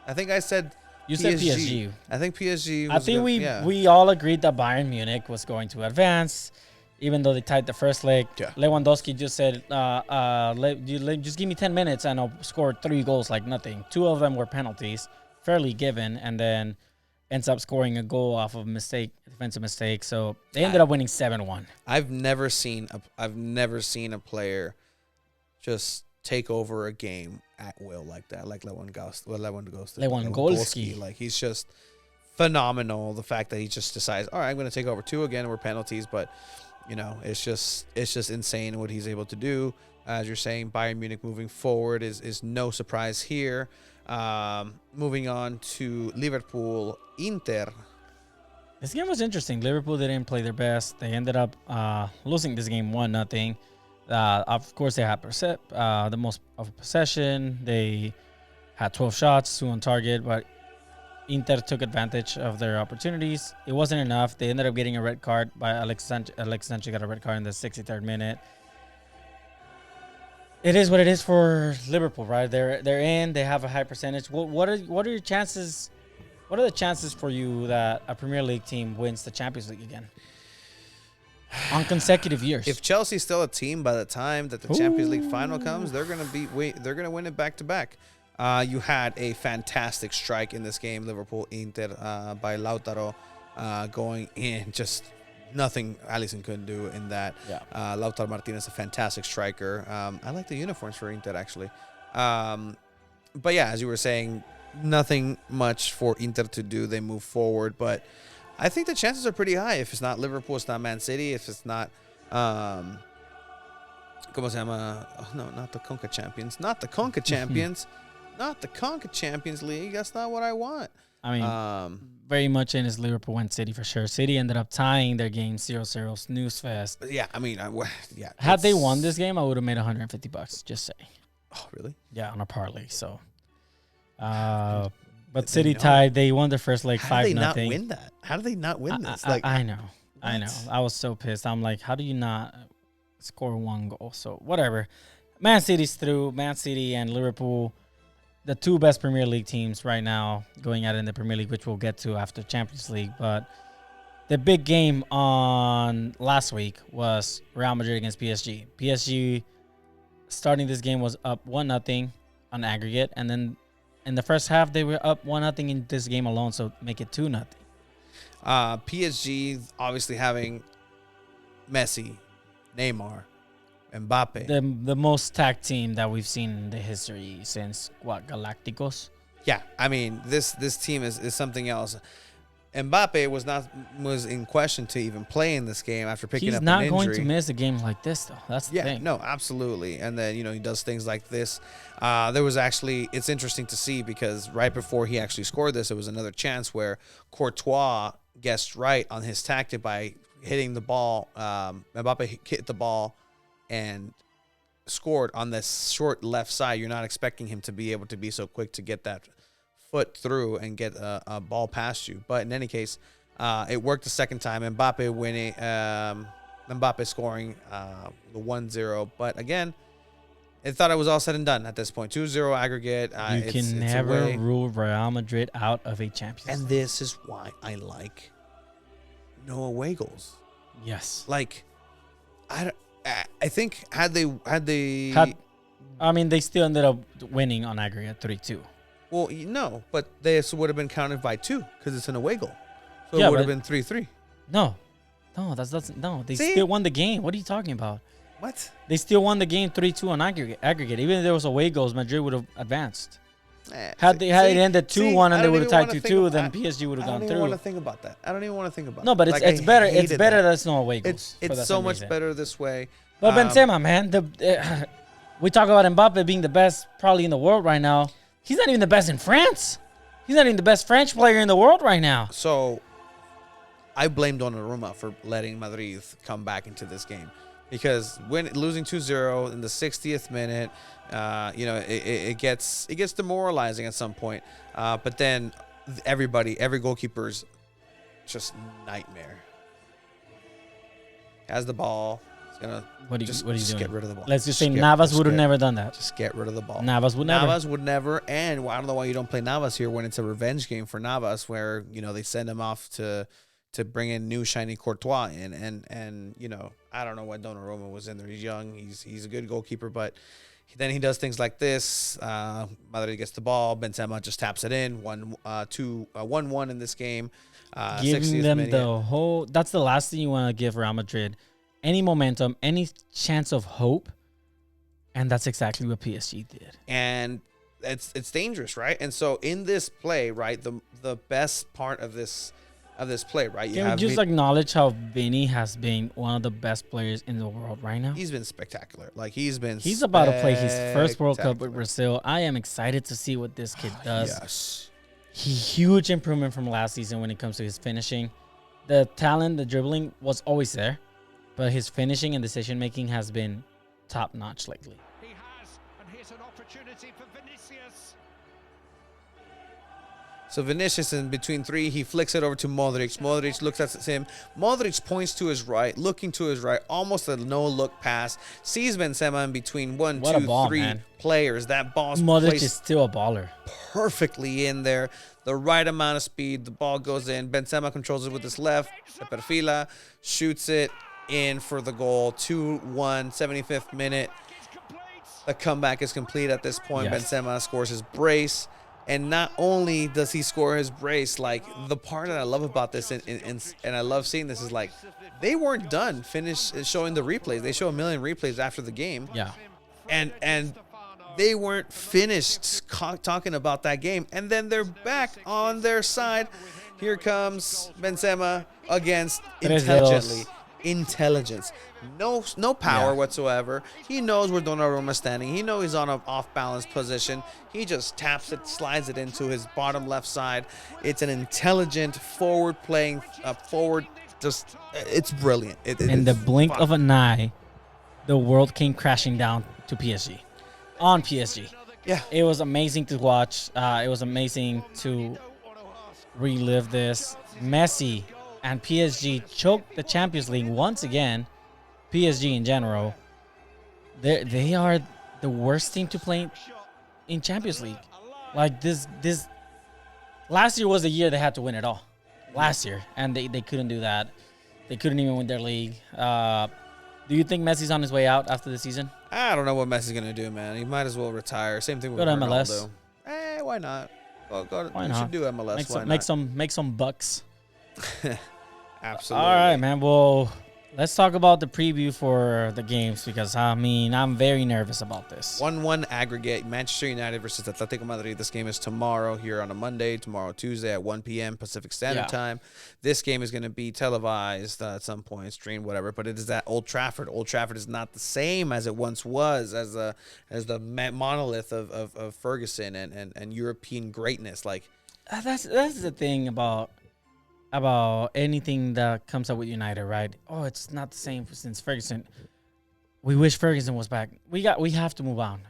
I think I said You said PSG. I think PSG was I think good. we all agreed that Bayern Munich was going to advance, even though they tied the first leg. Yeah. Lewandowski just said, just give me 10 minutes and I'll score 3 goals like nothing. 2 of them were penalties, fairly given, and then ends up scoring a goal off of defensive mistake. So they ended up winning 7-1. I've never seen a player just take over a game at will like that, like Lewandowski. Like, he's just phenomenal. The fact that he just decides, all right, I'm going to take over 2 again. We're penalties, but it's just insane what he's able to do. As you're saying, Bayern Munich moving forward is no surprise here. Moving on to Liverpool Inter. This game was interesting. Liverpool didn't play their best. They ended up losing this game 1-0. Of course, they had the most of a possession. They had 12 shots, 2 on target, but Inter took advantage of their opportunities. It wasn't enough. They ended up getting a red card by Alex Sanchez got a red card in the 63rd minute. It is what it is for Liverpool, right? They're in. They have a high percentage. What are your chances? What are the chances for you that a Premier League team wins the Champions League again on consecutive years? If Chelsea's still a team by the time that the Champions League final comes, they're gonna win it back to back. You had a fantastic strike in this game, Liverpool Inter by Lautaro going in, just nothing Alisson couldn't do in that. Yeah. Lautaro Martinez, a fantastic striker. I like the uniforms for Inter actually. But yeah, as you were saying, nothing much for Inter to do. They move forward, but I think the chances are pretty high. If it's not Liverpool, it's not Man City. If it's not, ¿cómo se llama? Oh, no, not the Conca Champions. Not the Conca Champions. Not the Conca Champions League. That's not what I want. I mean, very much in is Liverpool and City for sure. City ended up tying their game 0-0. Snooze fest. Yeah, I mean, yeah. Had they won this game, I would have made $150. Just say. Oh, really? Yeah, on a parlay. So, but City tied. They won their first leg 5-0. How did they not win that? How did they not win this? I know. I know. I was so pissed. I'm like, how do you not score one goal? So whatever. Man City's through. Man City and Liverpool, the two best Premier League teams right now going at it in the Premier League, which we'll get to after Champions League. But the big game on last week was Real Madrid against PSG. PSG starting this game was up 1-0 on aggregate, and then in the first half they were up 1-0 in this game alone, so make it 2-0. PSG obviously having Messi, Neymar, Mbappe. The most tagged team that we've seen in the history since Galacticos. Yeah, I mean this team is something else. Mbappe was in question to even play in this game after picking up an injury. He's not going to miss a game like this though. That's the thing. No, absolutely. And then he does things like this. There was actually, it's interesting to see because right before he actually scored this, it was another chance where Courtois guessed right on his tactic by hitting the ball. Mbappe hit the ball and scored on this short left side. You're not expecting him to be able to be so quick to get that foot through and get a ball past you. But in any case, it worked the second time. Mbappe winning, Mbappe scoring the 1-0. But again, it thought it was all said and done at this point. 2-0 aggregate. You can never rule Real Madrid out of a Champions League. And this is why I like no away goals. Yes. Like, I think had they I mean, they still ended up winning on aggregate 3-2. Well, no, but this would have been counted by 2 because it's an away goal. So Yeah, it would have but- been 3-3. No, no. They See? still won the game. What are you talking about? What? They still won the game 3-2 on aggregate. Even if there was away goals, Madrid would have advanced. Had it ended 2-1 and they would have tied 2-2, then PSG would have gone I don't even through. want to think about that. I don't even want to think about No, but that. it's Like, better. I It's hated better that. that it's no away goals. for It's that so same much reason. better this way. But Benzema, man, we talk about Mbappe being the best probably in the world right now. He's not even the best in France. He's not even the best French player in the world right now. So I blame Donnarumma for letting Madrid come back into this game because when losing 2-0 in the 60th minute, it gets demoralizing at some point. But then every goalkeeper's just nightmare. Has the ball. What are you doing? Get rid of the ball. Let's just say Navas would have never done that. Just get rid of the ball. Navas would never. Navas would never. And I don't know why you don't play Navas here when it's a revenge game for Navas, where they send him off to bring in new shiny Courtois in, and I don't know why Donnarumma was in there. He's young. He's a good goalkeeper, but then he does things like this. Madrid gets the ball. Benzema just taps it in. 1-1 in this game. Giving them the whole. That's the last thing you want to give Real Madrid. Any momentum, any chance of hope, and that's exactly what PSG did. And it's dangerous, right? And so in this play, right, the best part of this play, right? Can we just acknowledge how Vinny has been one of the best players in the world right now? He's been spectacular. Like he's about to play his first World Cup with Brazil. I am excited to see what this kid does. Yes. Huge improvement from last season when it comes to his finishing. The talent, the dribbling was always there. But his finishing and decision-making has been top-notch lately. He has, and here's an opportunity for Vinicius. So Vinicius in between three, he flicks it over to Modric. Modric looks at him. Modric points to his right, looking to his right, almost a no-look pass. Sees Benzema in between What a ball, three man. players. That ball's Modric placed is still a baller. perfectly in there. The right amount of speed. The ball goes in. Benzema controls it with his left. Se perfila, shoots it in for the goal. 2-1, 75th minute. The comeback is complete at this point. Yes. Benzema scores his brace. And not only does he score his brace, like the part that I love about this and I love seeing this is like they weren't done showing the replays. They show a million replays after the game. Yeah. And they weren't finished talking about that game. And then they're back on their side. Here comes Benzema against intelligence. No power whatsoever. He knows where Donnarumma's standing. He knows he's on an off-balance position. He just taps it, slides it into his bottom left side. It's an intelligent forward-playing, it's brilliant. In the blink of an eye, the world came crashing down to PSG. On PSG. Yeah. It was amazing to watch. It was amazing to relive this. Messi and PSG choked the Champions League once again. PSG in general, they are the worst team to play in Champions League. Like this last year was the year they had to win it all. Last year, and they couldn't do that. They couldn't even win their league. Do you think Messi's on his way out after the season? I don't know what Messi's gonna do, man. He might as well retire. Same thing with Go to Ronaldo. MLS. Why not? Well, Why you not? should do MLS. Make some bucks. Absolutely. All right, man. Well, let's talk about the preview for the games because, I mean, I'm very nervous about this. 1-1 aggregate. Manchester United versus Atletico Madrid. This game is tomorrow here on a Monday, tomorrow Tuesday at 1 p.m. Pacific Standard Time. This game is going to be televised at some point, streamed, whatever, but it is at Old Trafford. Old Trafford is not the same as it once was, as the monolith of Ferguson and European greatness. Like That's the thing about anything that comes up with United, right? Oh, it's not the same since Ferguson. We wish Ferguson was back. We have to move on.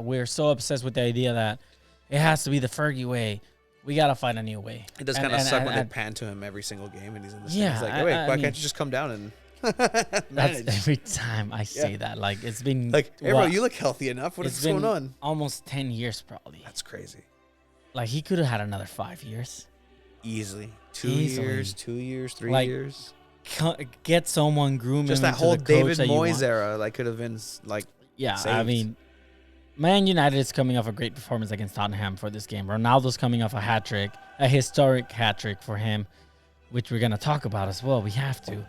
We're so obsessed with the idea that it has to be the Fergie way. We gotta find a new way. It does kind of suck when they pan to him every single game and he's in the Yeah, stands. Like, wait, why can't you just come down and That's manage? every time I say that. Like it's been Like, hey, bro, you look healthy enough. What is it's been going on? almost 10 years probably. That's crazy. Like he could have had another 5 years. Easily. 2 Easily. years, 2 years, 3 Like, years. Get someone groom Just him that into whole the coach David that you Moyes want. era, like, could have been like. Yeah, I saved. mean, Man United is coming off a great performance against Tottenham for this game. Ronaldo's coming off a hat trick, a historic hat trick for him, which we're gonna talk about as well. We have to,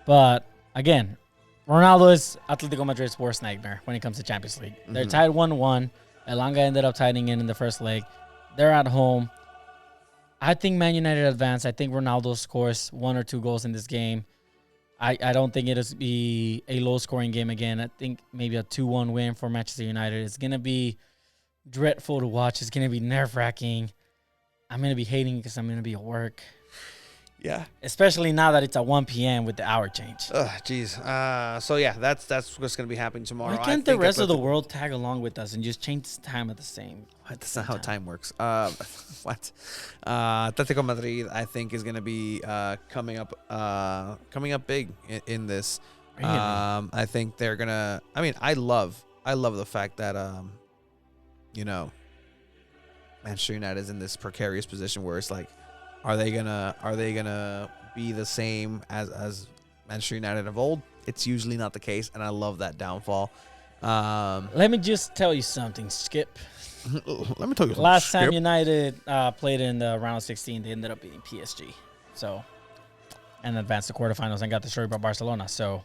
but again, Ronaldo is Atletico Madrid's worst nightmare when it comes to Champions League. They're tied 1-1. Elanga ended up tying in the first leg. They're at home. I think Man United advance. I think Ronaldo scores 1 or 2 goals in this game. I don't think it'll be a low-scoring game again. I think maybe a 2-1 win for Manchester United. It's going to be dreadful to watch. It's going to be nerve-wracking. I'm going to be hating because I'm going to be at work. Yeah. Especially now that it's at 1 p.m. with the hour change. Geez. So, yeah, that's what's going to be happening tomorrow. Why can't the rest of the world tag along with us and just change the time at the same? That's not how time works. What? Atletico Madrid, I think, is going to be coming up big in this. Really? I think they're gonna. I mean, I love the fact that Manchester United is in this precarious position where it's like, are they gonna be the same as Manchester United of old? It's usually not the case, and I love that downfall. Let me just tell you something, Skip. Let me tell you. Last time United played in the round of 16, they ended up beating PSG. And advanced to quarterfinals and got destroyed by Barcelona. So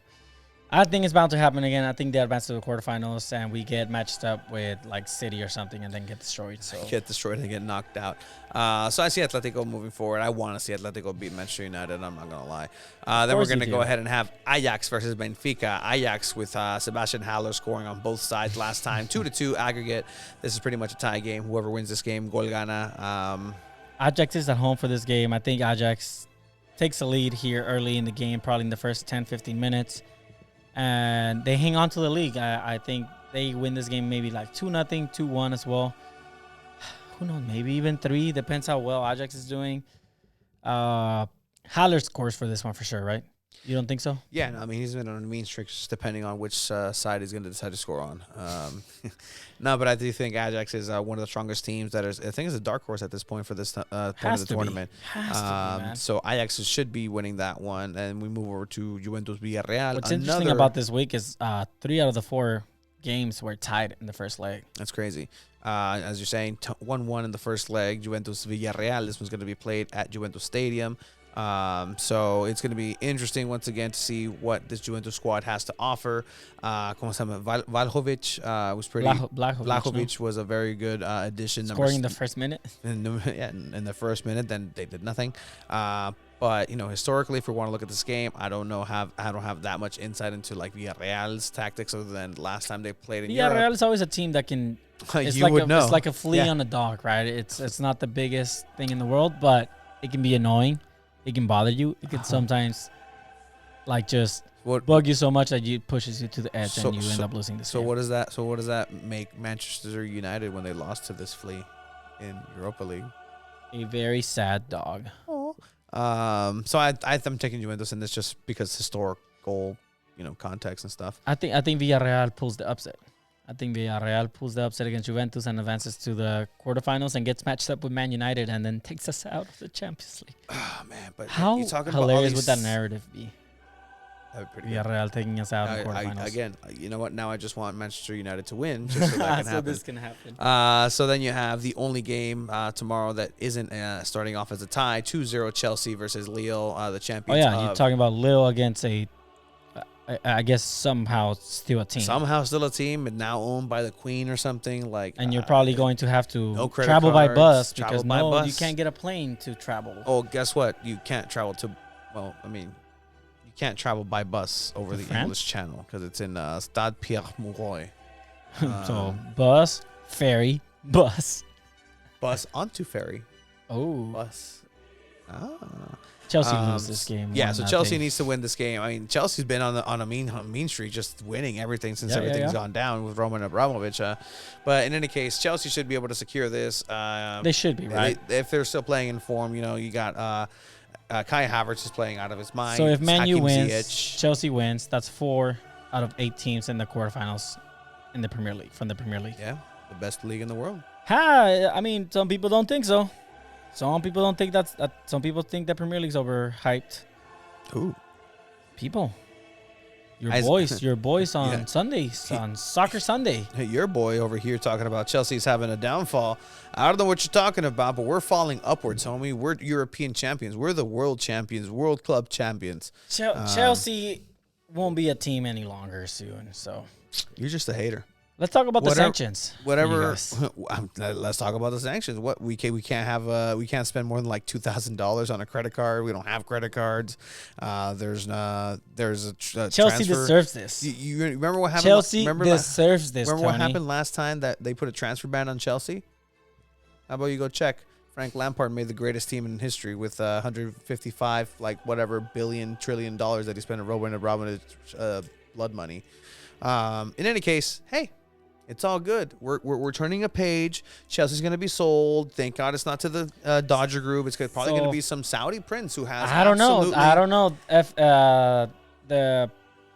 I think it's bound to happen again. I think they advance to the quarterfinals and we get matched up with like City or something and then get destroyed. So get destroyed and get knocked out. So I see Atletico moving forward. I want to see Atletico beat Manchester United. I'm not gonna lie. Then we're gonna go ahead and have Ajax versus Benfica. Ajax with Sebastian Haller scoring on both sides last time, 2-2 aggregate. This is pretty much a tie game. Whoever wins this game, goal gana. Ajax is at home for this game. I think Ajax takes a lead here early in the game, probably in the first 10-15 minutes. And they hang on to the league. I think they win this game maybe like 2-0, 2-1 as well. who knows? Maybe even 3. Depends how well Ajax is doing. Haller scores for this one for sure, right? You don't think so? Yeah, no, I mean, he's been on a mean streak just depending on which side he's going to decide to score on. No, but I do think Ajax is one of the strongest teams I think it's a dark horse at this point for this point of the tournament. Has to be, man. So Ajax should be winning that one. And we move over to Juventus Villarreal. What's interesting about this week is 3 out of the 4 games were tied in the first leg. That's crazy. As you're saying, 1-1 in the first leg. Juventus Villarreal. This one's going to be played at Juventus Stadium. So it's going to be interesting once again to see what this Juventus squad has to offer. Vlahovic was pretty. Vlahovic was a very good addition. Scoring in the first minute. In the first minute, then they did nothing. But historically, if we want to look at this game, I don't have that much insight into like Villarreal's tactics other than last time they played in Europe. Villarreal is always a team that can. It's It's like a flea on a dog, right? It's not the biggest thing in the world, but it can be annoying. It can bother you. It can sometimes, just bug you so much that it pushes you to the edge and you end up losing this game. What does that make Manchester United when they lost to this flea in Europa League? A very sad dog. So I'm taking Juventus in this just because historical, context and stuff. I think Villarreal pulls the upset. I think Villarreal pulls the upset against Juventus and advances to the quarterfinals and gets matched up with Man United and then takes us out of the Champions League. Oh, man. But how hilarious would that narrative be? That would be pretty Villarreal taking us out in the quarterfinals. Again, you know what? Now I just want Manchester United to win just so that can happen. This can happen. So then you have the only game tomorrow that isn't starting off as a tie. 2-0 Chelsea versus Lille, the champions. Oh, yeah. You're talking about Lille against I guess somehow still a team. Somehow still a team, but now owned by the Queen or something like. And you're probably going to have to travel by bus because bus. You can't get a plane to travel. Oh, guess what? You can't travel to. Well, I mean, you can't travel by bus over the English Channel because it's in Stade Pierre-Mauroy. So bus, ferry, bus onto ferry. Oh, bus. Chelsea loses this game. Yeah, so Chelsea needs to win this game. I mean, Chelsea's been on a mean streak, just winning everything since everything's gone down with Roman Abramovich. But in any case, Chelsea should be able to secure this. They should be, right? If they're still playing in form, you got Kai Havertz is playing out of his mind. So if Man U wins, Chelsea wins. That's 4 out of 8 teams in the quarterfinals in the Premier League, from the Premier League. Yeah, the best league in the world. I mean, some people don't think so. Some people don't think some people think the Premier League's overhyped. Who? People. Your boys on Sundays, on Soccer Sunday. Hey, your boy over here talking about Chelsea's having a downfall. I don't know what you're talking about, but we're falling upwards, homie. We're European champions. We're the world champions, world club champions. Chelsea won't be a team any longer soon. So you're just a hater. Let's talk about the sanctions. Let's talk about the sanctions. What we can't spend more than like $2,000 on a credit card. We don't have credit cards. There's a Chelsea transfer. deserves this. You remember what happened? Chelsea deserves this. Remember what happened last time that they put a transfer ban on Chelsea? How about you go check? Frank Lampard made the greatest team in history with 155 trillion dollars that he spent on Roman Abramovich blood money. In any case, hey. It's all good. We're turning a page. Chelsea's going to be sold. Thank God it's not to the Dodger Group. It's probably going to be some Saudi prince who has. I don't know if the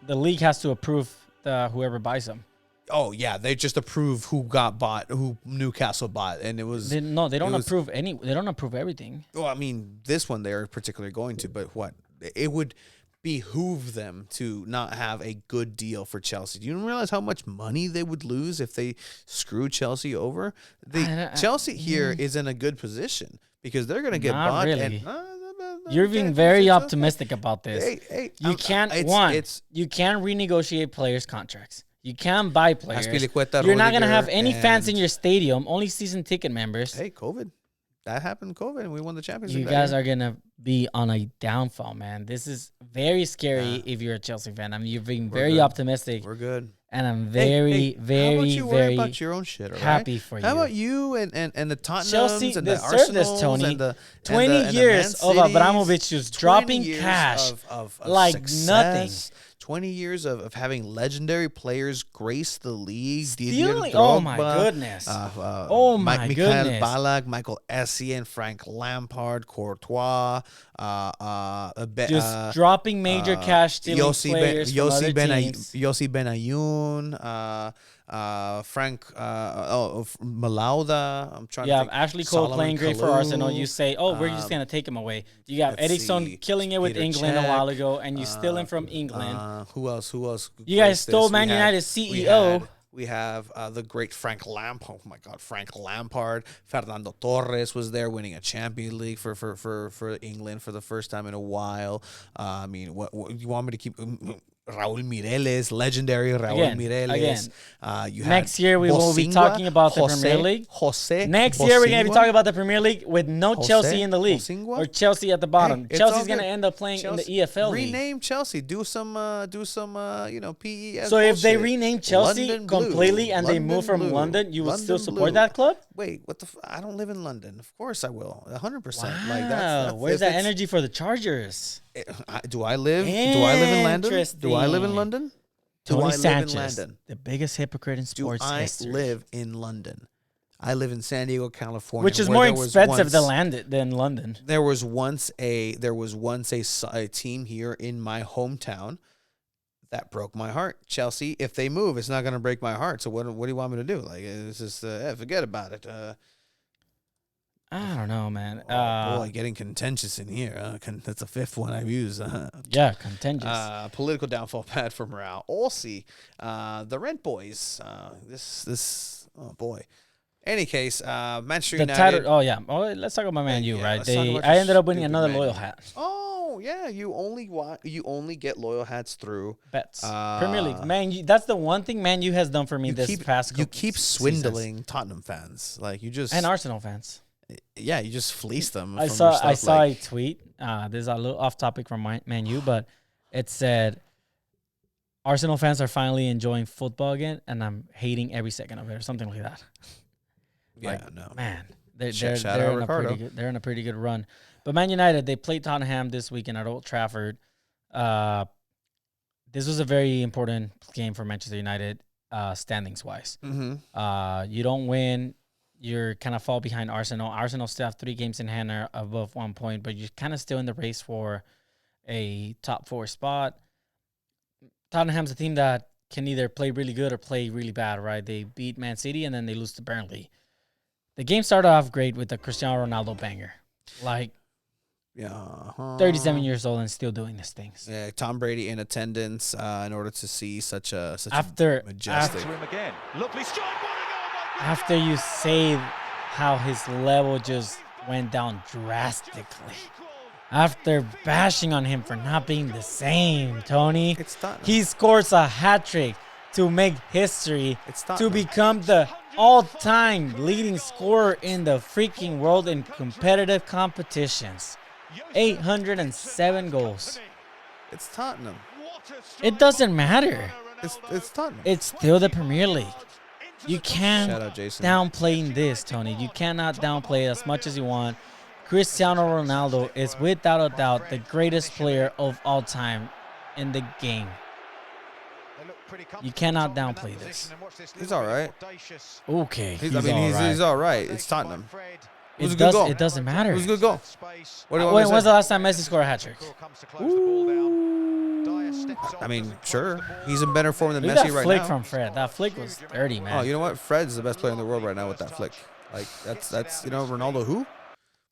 league has to approve whoever buys them. Oh yeah, they just approve who got bought, who Newcastle bought, and it was. They don't approve They don't approve everything. Well, I mean, this one they're particularly going to, but what it would behoove them to not have a good deal for Chelsea. Do you realize how much money they would lose if they screw Chelsea over? Chelsea here is in a good position because they're going to get bought. Really. You're being very optimistic about this. You can't renegotiate players' contracts. You can't buy players. You're not going to have any fans in your stadium, only season ticket members. Hey, COVID. That happened in COVID, and we won the Champions League. You guys are going to be on a downfall, man. This is very scary if you're a Chelsea fan. I mean, you're being very optimistic. We're good. And I'm very worry about your own shit, happy for you. How about you and the Tottenhams Chelsea and the Arsenals Tony. and the 20 years of Abramovich just dropping cash of like success, nothing. 20 years of having legendary players grace the league. Stealing? Oh, my goodness. Mikhail goodness. Ballack, Michael Essien, Frank Lampard, Courtois, Just dropping major cash stealing players from other teams. Yossi Benayoun, Frank Malauda. I'm trying to think. Ashley Cole Solomon playing great for Kalou. Arsenal. You say, we're just going to take him away. You have let's Edison see, killing it with Peter England Cech, a while ago, and you steal him from England. Who else? You guys stole Man United's CEO. We have the great Frank Lampard. Oh my God, Frank Lampard. Fernando Torres was there, winning a Champions League for England for the first time in a while. I mean, what you want me to keep? Raúl Mireles, legendary Raúl Mireles. You next year we will be talking about the Premier League. Next year we're going to be talking about the Premier League with no Chelsea in the league or Chelsea at the bottom. Hey, Chelsea's going to end up playing in the EFL league. Rename Chelsea. Do some PES. So if they rename Chelsea London Blue. completely and they move from Blue. London, you will London still support Blue. that club? Wait, what the? I don't live in London. Of course I will. 100%. Wow. Like that's Where's that energy for the Chargers? Do I live in London? Interesting. Do I live in London? Tony I Sanchez, live in London? the biggest hypocrite in sports Do I history. live in London? I live in San Diego, California, Which is where more there was expensive once- than London. There was once a team here in my hometown that broke my heart. Chelsea, if they move, it's not going to break my heart. So what do you want me to do? Like, it's just forget about it. I don't know, man. Boy, getting contentious in here. That's the fifth one I've used. Yeah, contentious. Political downfall bad for morale. Also, the Rent Boys. Oh boy. Any case, Manchester The United. title. Oh yeah. Oh, let's talk about Man U, yeah, right? let's talk about I your ended up winning stupid another Man loyal U. hat. Oh yeah, you only get loyal hats through Bets. Premier League. Man U, that's the one thing Man U has done for me past couple You keep swindling seasons. Tottenham fans. Like you just And Arsenal fans. Yeah, you just fleece them. I from saw your stuff, I saw like, a tweet. This is a little off topic from Man U, but it said Arsenal fans are finally enjoying football again, and I'm hating every second of it, or something like that. Yeah, no. Man, they're Shout out Ricardo. they're in a pretty good run. But Man United, they played Tottenham this weekend at Old Trafford. This was a very important game for Manchester United, standings wise. Mm-hmm. You don't win, you're kind of fall behind Arsenal. Arsenal still have 3 games in hand, are above 1 point, but you're kind of still in the race for a top 4 spot. Tottenham's a team that can either play really good or play really bad, right? They beat Man City and then they lose to Burnley. The game started off great with the Cristiano Ronaldo banger. Like, 37 years old and still doing these things. Yeah, Tom Brady in attendance in order to see such a majestic. After you say how his level just went down drastically. After bashing on him for not being the same, Tony, he scores a hat trick to make history, to become the all-time leading scorer in the freaking world in competitive competitions. 807 goals. It's Tottenham. It doesn't matter. It's Tottenham. It's still the Premier League. You can't Shout out, Jason. downplay this, Tony. You cannot downplay it as much as you want. Cristiano Ronaldo is without a doubt the greatest player of all time in the game. You cannot downplay this. He's all right. Okay, He's all right. It's Tottenham. It was a good goal. It doesn't matter. It was a good goal. What do you want me When to was say? the last time Messi scored a hat trick? I mean, sure. He's in better form than Look Messi at that right flick now. from Fred. That flick was dirty, man. Oh, you know what? Fred's the best player in the world right now with that flick. Like that's Ronaldo who?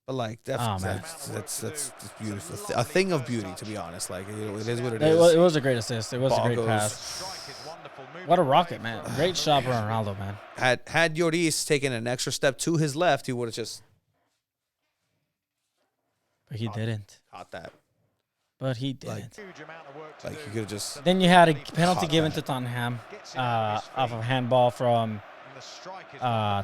But like that's beautiful. A thing of beauty, to be honest. Like it is what it is. It was a great assist. It was a great Ball pass. What a rocket, man. Great shot for Ronaldo, man. Had Lloris taken an extra step to his left, he would have just But he didn't. caught that. But he didn't. Like he could have just. Then you had a penalty given to Tottenham off of handball from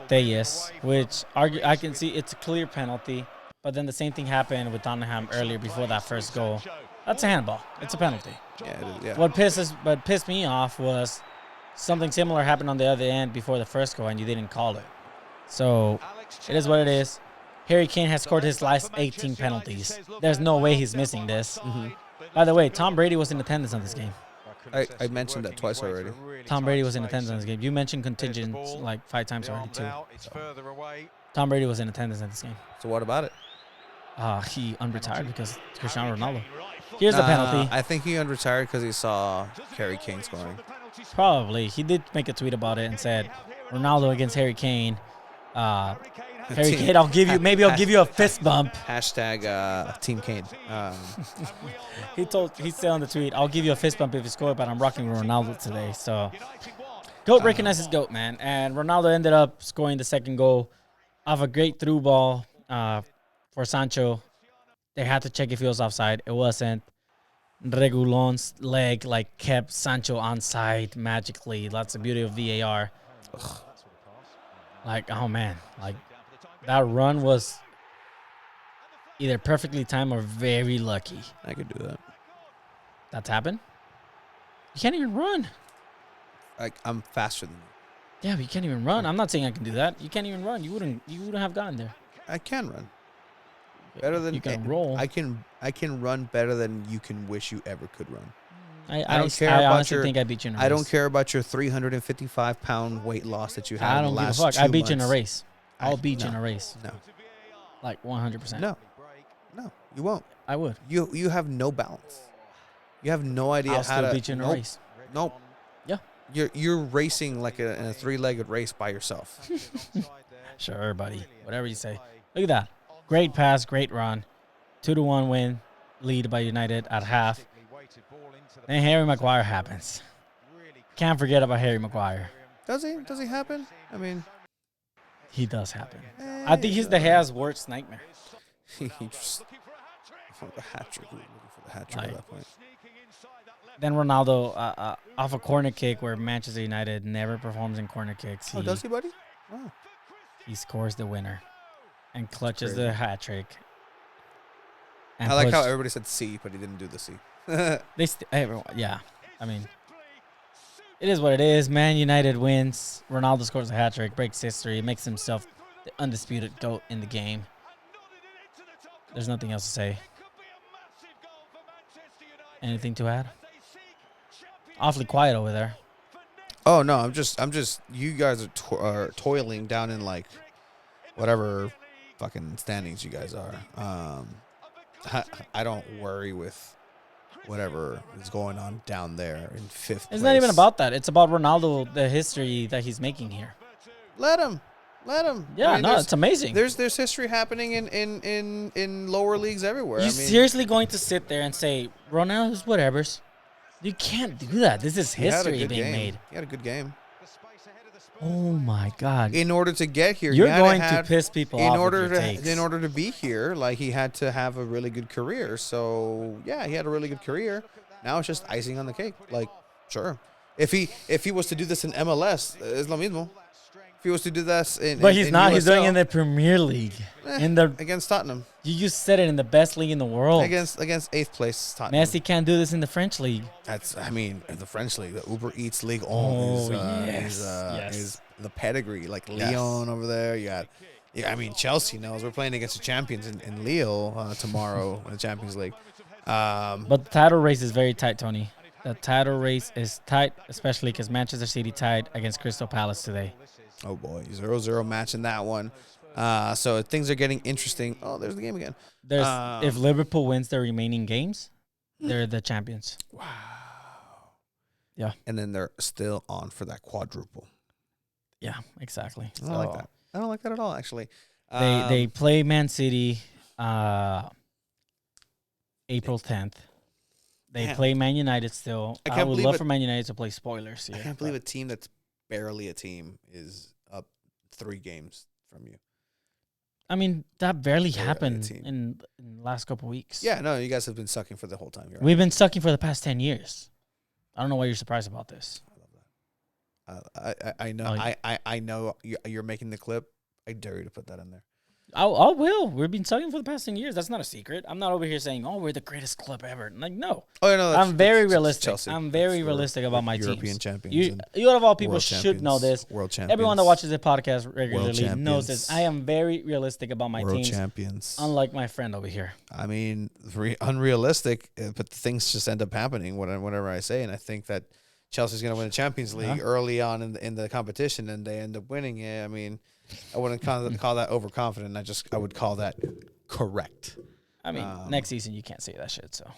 Thayes, which I can see it's a clear penalty. But then the same thing happened with Tottenham earlier before that first goal. That's a handball. It's a penalty. Yeah, it is, yeah. What pissed me off was something similar happened on the other end before the first goal, and you didn't call it. So it is what it is. Harry Kane has scored his last 18 penalties. There's no way he's missing this. By the way, Tom Brady was in attendance on this game. I mentioned that twice already. Tom Brady was in attendance in this game. You mentioned contingents like 5 times already too. Tom Brady was in attendance in this game. So what about it? He unretired because Cristiano Ronaldo. Here's the penalty. I think he unretired because he saw Harry Kane scoring. Probably. He did make a tweet about it and said, Ronaldo against Harry Kane. Harry Kane, I'll give you a fist bump. Hashtag Team Kane. He said on the tweet, I'll give you a fist bump if you score, but I'm rocking Ronaldo today. So GOAT recognizes GOAT, man. And Ronaldo ended up scoring the second goal off a great through ball for Sancho. They had to check if he was offside. It wasn't. Regulon's leg kept Sancho onside magically. That's the beauty of VAR. Oh man, that run was either perfectly timed or very lucky. I could do that. That's happened. You can't even run. I'm faster than you. Yeah, but you can't even run. I'm not saying I can do that. You can't even run. You wouldn't have gotten there. I can run. Better than you can roll. I can run better than you can wish you ever could run. I honestly think I beat you in a race. I don't care about your 355-pound weight loss that you had. I don't give a fuck. I beat you in a race. I'll beat you in a race. No. 100%. No, you won't. I would. You have no balance. You have no idea I'll how to. still beat you in a race. Nope. Yeah. You're racing in a 3-legged race by yourself. Sure, buddy. Whatever you say. Look at that. Great pass, great run. 2-1 win, lead by United at half. Then Harry Maguire happens. Can't forget about Harry Maguire. Does he? Does he happen? I mean, he does happen. I think he's the Hair's worst nightmare. He just for the hat trick. Looking for the hat trick at that point. Then Ronaldo off a corner kick where Manchester United never performs in corner kicks. Does he, buddy? Oh. He scores the winner and clutches the hat trick. I like how everybody said C, but he didn't do the C. Yeah. I mean, it is what it is. Man United wins. Ronaldo scores a hat trick, breaks history, makes himself the undisputed GOAT in the game. There's nothing else to say. Anything to add? Awfully quiet over there. Oh no, I'm just. You guys are toiling down in whatever fucking standings you guys are. I don't worry with whatever is going on down there in 5th place. It's not even about that. It's about Ronaldo, the history that he's making here. Let him. Yeah, I mean, it's amazing. There's history happening in lower leagues everywhere. You're seriously going to sit there and say Ronaldo's whatevers? You can't do that. This is history being made. He had a good game. Oh my God! In order to get here, you're going to piss people off. In order to be here, he had to have a really good career. So yeah, he had a really good career. Now it's just icing on the cake. Sure, if he was to do this in MLS, es lo mismo. If he was to do this but he's not. USL, he's doing it in the Premier League. Against Tottenham. You just said it in the best league in the world. Against 8th place Tottenham. Messi can't do this in the French league. The French league, the Uber Eats league. Is the pedigree Lyon over there. You got, Chelsea knows we're playing against the champions in Lille tomorrow in the Champions League. But the title race is very tight, Tony. The title race is tight, especially because Manchester City tied against Crystal Palace today. Oh boy, 0-0 match in that one. So things are getting interesting. Oh, there's the game again. If Liverpool wins their remaining games, they're the champions. Wow. Yeah. And then they're still on for that quadruple. Yeah, exactly. I don't like that. I don't like that at all, actually. They play Man City April 10th. They play Man United still. I would love for Man United to play spoilers here. I can't believe a team that's barely a team is up 3 games from you. I mean, that barely happened in the last couple of weeks. Yeah, no, you guys have been sucking for the whole time. We've been sucking for the past 10 years. I don't know why you're surprised about this. I love that. I know. I know you're making the clip. I dare you to put that in there. I will. We've been talking for the past 10 years. That's not a secret. I'm not over here saying, "Oh, we're the greatest club ever." Like, no. Oh no, I'm very realistic. Chelsea. I'm very realistic about my European teams. champions. You out of all people world should know this. World champions. Everyone that watches the podcast regularly champions. knows this. I am very realistic about my World teams. champions. Unlike my friend over here. I mean, unrealistic, but the things just end up happening whenever I say. And I think that Chelsea's going to win the Champions League early on in the competition, and they end up winning it. I mean, I wouldn't call that overconfident. I would call that correct. I mean, next season you can't say that shit. So.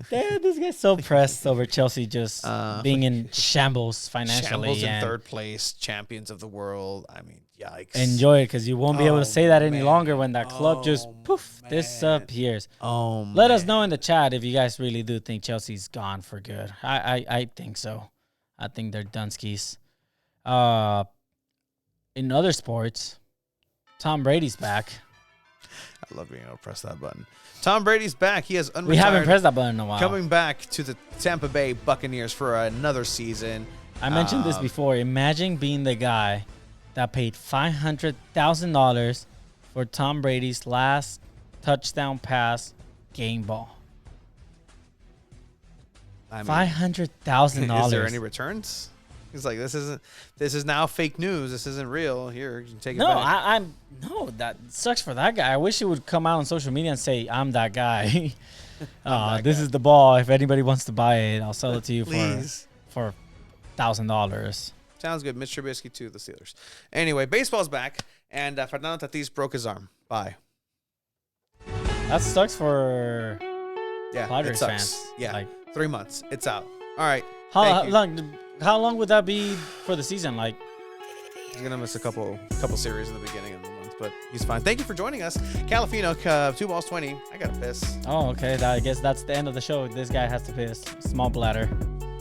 Damn, this guy's so pressed over Chelsea just being in shambles financially. Shambles in and third place, champions of the world. I mean, yikes. enjoy it because you won't be able to say that any man. longer when that club just poof disappears. Let us know in the chat if you guys really do think Chelsea's gone for good. I think so. I think they're Dunskies. In other sports, Tom Brady's back. I love being able to press that button. Tom Brady's back. He has unretired. We haven't pressed that button in a while. Coming back to the Tampa Bay Buccaneers for another season. I mentioned this before. Imagine being the guy that paid $500,000 for Tom Brady's last touchdown pass game ball. I mean, $500,000. Is there any returns? He's like, this is now fake news. This isn't real. Here, you can take it back. No, that sucks for that guy. I wish he would come out on social media and say, "I'm that guy. This is the ball. If anybody wants to buy it, I'll sell it to you for $1,000." Sounds good. Mitch Trubisky to the Steelers. Anyway, baseball's back, and Fernando Tatis broke his arm. Bye. That sucks for Padres it sucks. fans. Yeah, Like, 3 months. It's out. All right. How long would that be for the season? Like, He's gonna miss a couple series in the beginning of the month, but he's fine. Thank you for joining us, Calafino. 2-20. I gotta piss. oh, okay. I guess that's the end of the show. This guy has to piss. Small bladder.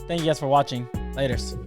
Thank you guys for watching. Laters.